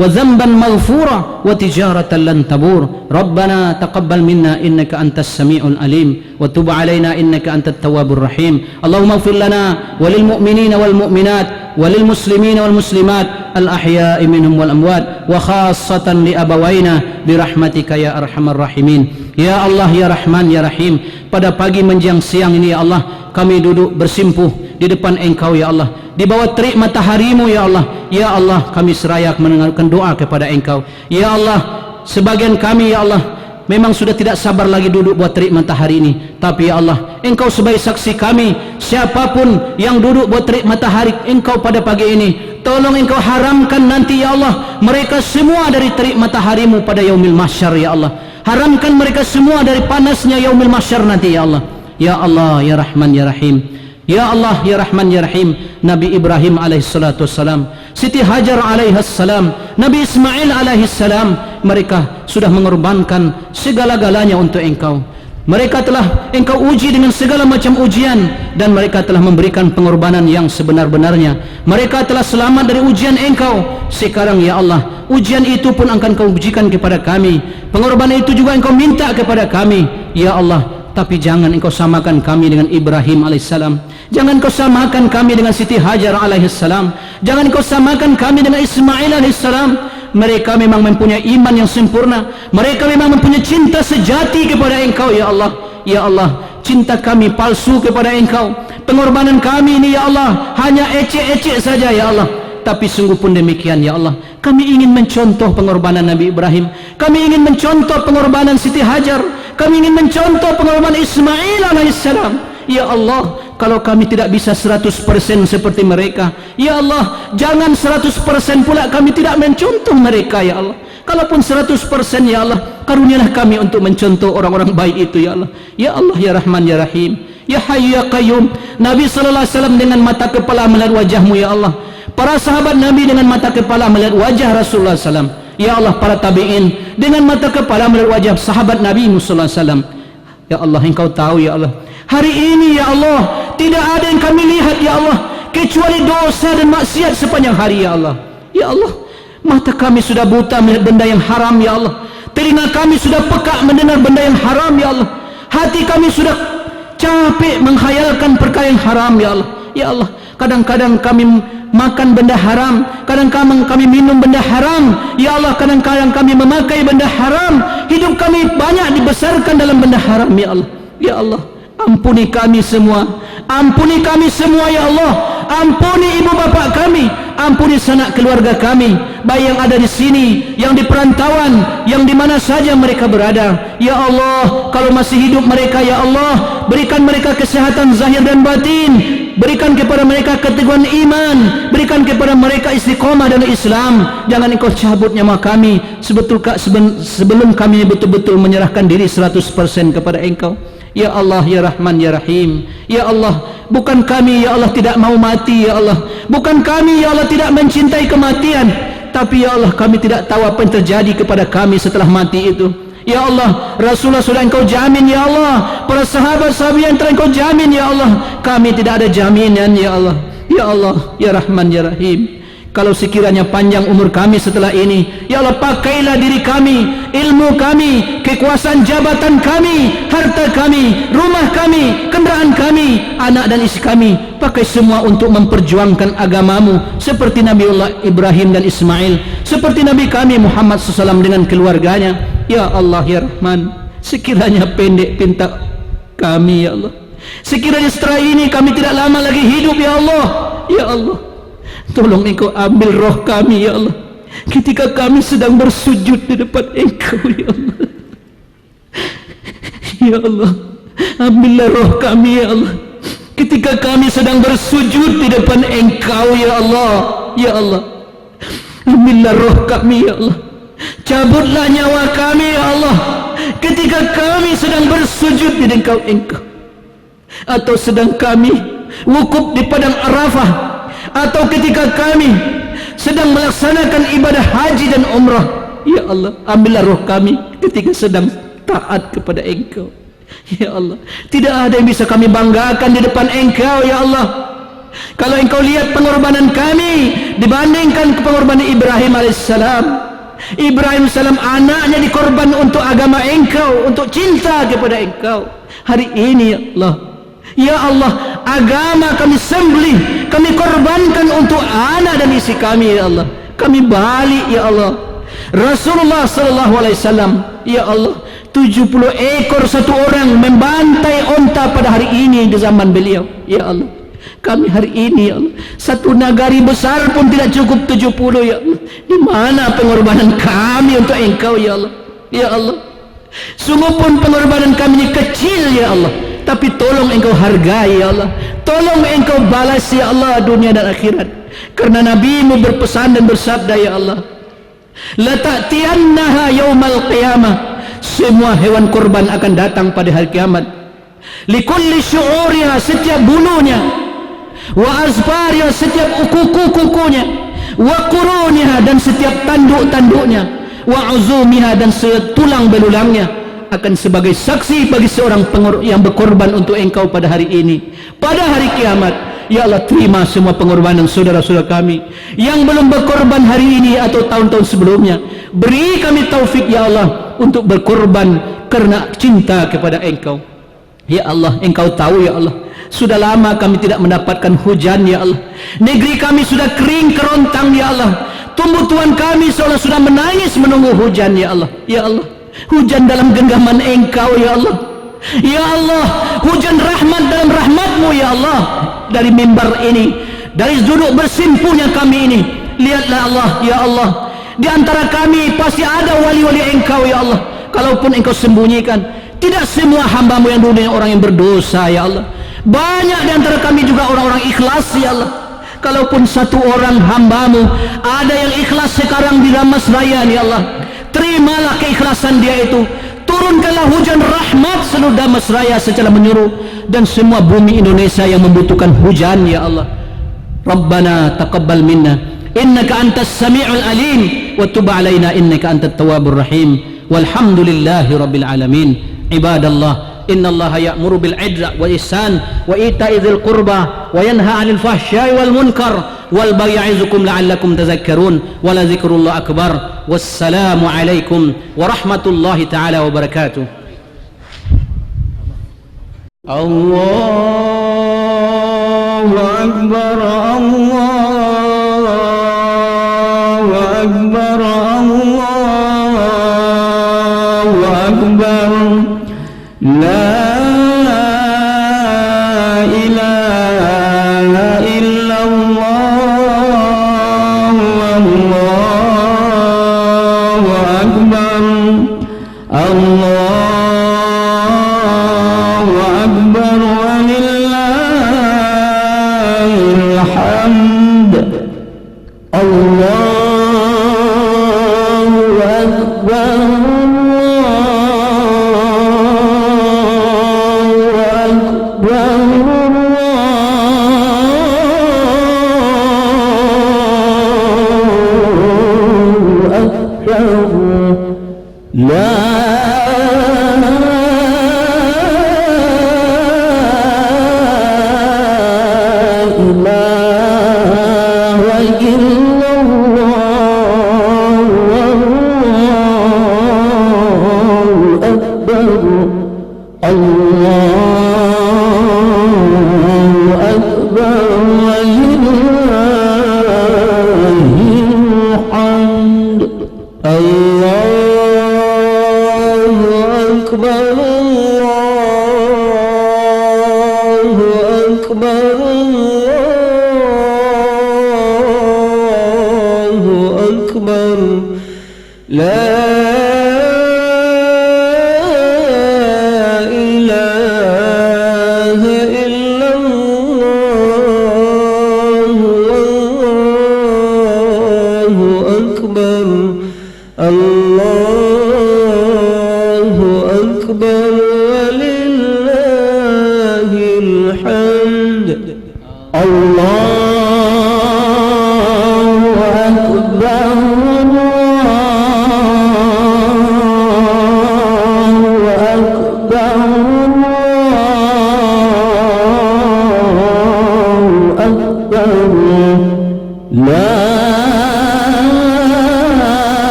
Speaker 1: وذنبا مغفورا وتجارة لن تبور ربنا تقبل منا إنك أنت السميع العليم وتب علينا إنك أنت التواب الرحيم اللهم اغفر لنا وللمؤمنين والمؤمنات وللمسلمين والمسلمات الأحياء منهم والأموات وخاصة لأبوينا برحمتك يا أرحم الراحمين يا الله يا رحمن يا رحيم. Pada pagi menjelang siang ini ya Allah, kami duduk bersimpuh di depan Engkau ya Allah, di bawah terik mataharimu ya Allah. Ya Allah, kami seraya mendengarkan doa kepada Engkau ya Allah. Sebagian kami ya Allah memang sudah tidak sabar lagi duduk buat terik matahari ini, tapi ya Allah, Engkau sebagai saksi kami, siapapun yang duduk buat terik matahari Engkau pada pagi ini, tolong Engkau haramkan nanti ya Allah mereka semua dari terik mataharimu pada yaumil mahsyar ya Allah. Haramkan mereka semua dari panasnya yaumil mahsyar nanti ya Allah. Ya Allah ya Rahman ya Rahim. Ya Allah ya Rahman ya Rahim. Nabi Ibrahim alaihissalatu wassalam, Siti Hajar alaihassalam, Nabi Ismail alaihissalam, mereka sudah mengorbankan segala-galanya untuk Engkau. Mereka telah Engkau uji dengan segala macam ujian, dan mereka telah memberikan pengorbanan yang sebenar-benarnya. Mereka telah selamat dari ujian Engkau. Sekarang ya Allah, ujian itu pun akan Kau ujikan kepada kami. Pengorbanan itu juga Engkau minta kepada kami ya Allah. Tapi jangan Engkau samakan kami dengan Ibrahim alaihissalam, jangan Engkau samakan kami dengan Siti Hajar alaihissalam, jangan Engkau samakan kami dengan Ismail alaihissalam. Mereka memang mempunyai iman yang sempurna, mereka memang mempunyai cinta sejati kepada Engkau ya Allah. Ya Allah, cinta kami palsu kepada Engkau, pengorbanan kami ini ya Allah hanya ecek-ecek saja ya Allah. Tapi sungguh pun demikian ya Allah, kami ingin mencontoh pengorbanan Nabi Ibrahim, kami ingin mencontoh pengorbanan Siti Hajar, kami ingin mencontoh pengorbanan Ismail alaihissalam. Ya Allah, kalau kami tidak bisa 100% seperti mereka, ya Allah, jangan 100% pula kami tidak mencontoh mereka ya Allah. Kalaupun 100% ya Allah, karunialah kami untuk mencontoh orang-orang baik itu ya Allah. Ya Allah ya Rahman ya Rahim, ya Hayyu ya Qayyum. Nabi sallallahu alaihi wasallam dengan mata kepala melihat wajahmu ya Allah. Para sahabat Nabi dengan mata kepala melihat wajah Rasulullah SAW. Ya Allah, para tabi'in dengan mata kepala melihat wajah sahabat Nabi sallallahu alaihi wasallam. Ya Allah, Engkau tahu ya Allah, hari ini ya Allah tidak ada yang kami lihat ya Allah kecuali dosa dan maksiat sepanjang hari ya Allah. Ya Allah, mata kami sudah buta melihat benda yang haram ya Allah, telinga kami sudah peka mendengar benda yang haram ya Allah, hati kami sudah capek menghayalkan perkara yang haram ya Allah. Ya Allah, kadang-kadang kami makan benda haram, kadang-kadang kami minum benda haram ya Allah, kadang-kadang kami memakai benda haram, hidup kami banyak dibesarkan dalam benda haram ya Allah. Ya Allah, ampuni kami semua, ampuni kami semua ya Allah, ampuni ibu bapa kami, ampuni sanak keluarga kami, baik yang ada di sini, yang di perantauan, yang di mana saja mereka berada. Ya Allah, kalau masih hidup mereka ya Allah, berikan mereka kesehatan zahir dan batin, berikan kepada mereka keteguhan iman, berikan kepada mereka istiqamah dalam Islam. Jangan engkau cabut nyawa kami sebelum kami betul-betul menyerahkan diri 100% kepada engkau. Ya Allah, ya Rahman, ya Rahim. Ya Allah, bukan kami ya Allah tidak mau mati ya Allah, bukan kami ya Allah tidak mencintai kematian, tapi ya Allah kami tidak tahu apa yang terjadi kepada kami setelah mati itu. Ya Allah, Rasulullah sudah engkau jamin ya Allah, para sahabat-sahabat yang telah engkau jamin ya Allah, kami tidak ada jaminan ya Allah. Ya Allah, ya Rahman, ya Rahim. Kalau sekiranya panjang umur kami setelah ini, ya Allah pakailah diri kami, ilmu kami, kekuasaan jabatan kami, harta kami, rumah kami, kenderaan kami, anak dan istri kami, pakai semua untuk memperjuangkan agamamu, seperti Nabiullah Ibrahim dan Ismail, seperti Nabi kami Muhammad SAW dengan keluarganya. Ya Allah, ya Rahman, sekiranya pendek pinta kami ya Allah, sekiranya setelah ini kami tidak lama lagi hidup ya Allah, ya Allah, tolong engkau ambil roh kami ya Allah ketika kami sedang bersujud di depan engkau ya Allah. Ya Allah, ambillah roh kami ya Allah ketika kami sedang bersujud di depan engkau ya Allah. Ya Allah, ambillah roh kami ya Allah, cabutlah nyawa kami ya Allah ketika kami sedang bersujud di depan engkau, atau sedang kami wukuf di padang Arafah, atau ketika kami sedang melaksanakan ibadah haji dan umrah. Ya Allah, ambillah roh kami ketika sedang taat kepada engkau. Ya Allah, tidak ada yang bisa kami banggakan di depan engkau ya Allah. Kalau engkau lihat pengorbanan kami dibandingkan pengorbanan Ibrahim alaihissalam, Ibrahim salam anaknya dikorban untuk agama engkau, untuk cinta kepada engkau. Hari ini ya Allah, ya Allah, agama kami sembelih, kami korbankan untuk anak dan istri kami ya Allah. Kami balik ya Allah. Rasulullah sallallahu alaihi wasallam ya Allah, 70 ekor satu orang membantai onta pada hari ini di zaman beliau ya Allah. Kami hari ini ya Allah, satu nagari besar pun tidak cukup 70 ya Allah. Di mana pengorbanan kami untuk engkau ya Allah. Ya Allah, sungguh pun pengorbanan kami ini kecil ya Allah, tapi tolong engkau hargai ya Allah, tolong engkau balas ya Allah dunia dan akhirat. Karena nabimu berpesan dan bersabda ya Allah, la ta'tiyannaha yaumal qiyamah, semua hewan korban akan datang pada hari kiamat, likulli syu'uriha, setiap bulunya, wa azfariha, setiap kuku-kukunya, wa quruniha, dan setiap tanduk-tanduknya, wa uzumiha, dan setulang belulangnya, akan sebagai saksi bagi seorang yang berkorban untuk engkau pada hari ini, pada hari kiamat. Ya Allah, terima semua pengorbanan saudara-saudara kami yang belum berkorban hari ini atau tahun-tahun sebelumnya. Beri kami taufik ya Allah untuk berkorban karena cinta kepada engkau. Ya Allah, engkau tahu ya Allah, sudah lama kami tidak mendapatkan hujan ya Allah. Negeri kami sudah kering kerontang ya Allah. Tumbuh-tumbuhan kami seolah sudah menangis menunggu hujan ya Allah. Ya Allah, hujan dalam genggaman engkau ya Allah. Ya Allah, hujan rahmat dalam rahmatmu ya Allah. Dari mimbar ini, dari duduk bersimpuhnya kami ini, lihatlah Allah ya Allah, di antara kami pasti ada wali-wali engkau ya Allah. Kalaupun engkau sembunyikan, tidak semua hambamu yang dunia orang yang berdosa ya Allah. Banyak di antara kami juga orang-orang ikhlas ya Allah. Kalaupun satu orang hambamu ada yang ikhlas sekarang di Damasraya ya Allah, terimalah keikhlasan dia itu. Turunkanlah hujan rahmat seluruh Damasraya secara menyeluruh dan semua bumi Indonesia yang membutuhkan hujan ya Allah. Rabbana taqabbal minna innaka antas sami'ul alim wa tub alaina innaka antat tawwabur rahim. Walhamdulillahi rabbil alamin. Ibadallah, innallaha ya'muru bil 'adli wal ihsan wa ita'i dzil qurba wa yanha 'anil fahsya'i wal munkar wal baghi ya'izukum la'allakum tadhakkarun wa la dzikrullahi akbar. Wassalamu alaikum warahmatullahi ta'ala wabarakatuh. Allahu akbar, Allahu akbar, Allahu akbar. La ilaha illallah, Allahu akbar, Allahu akbar, walillahi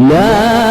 Speaker 2: لا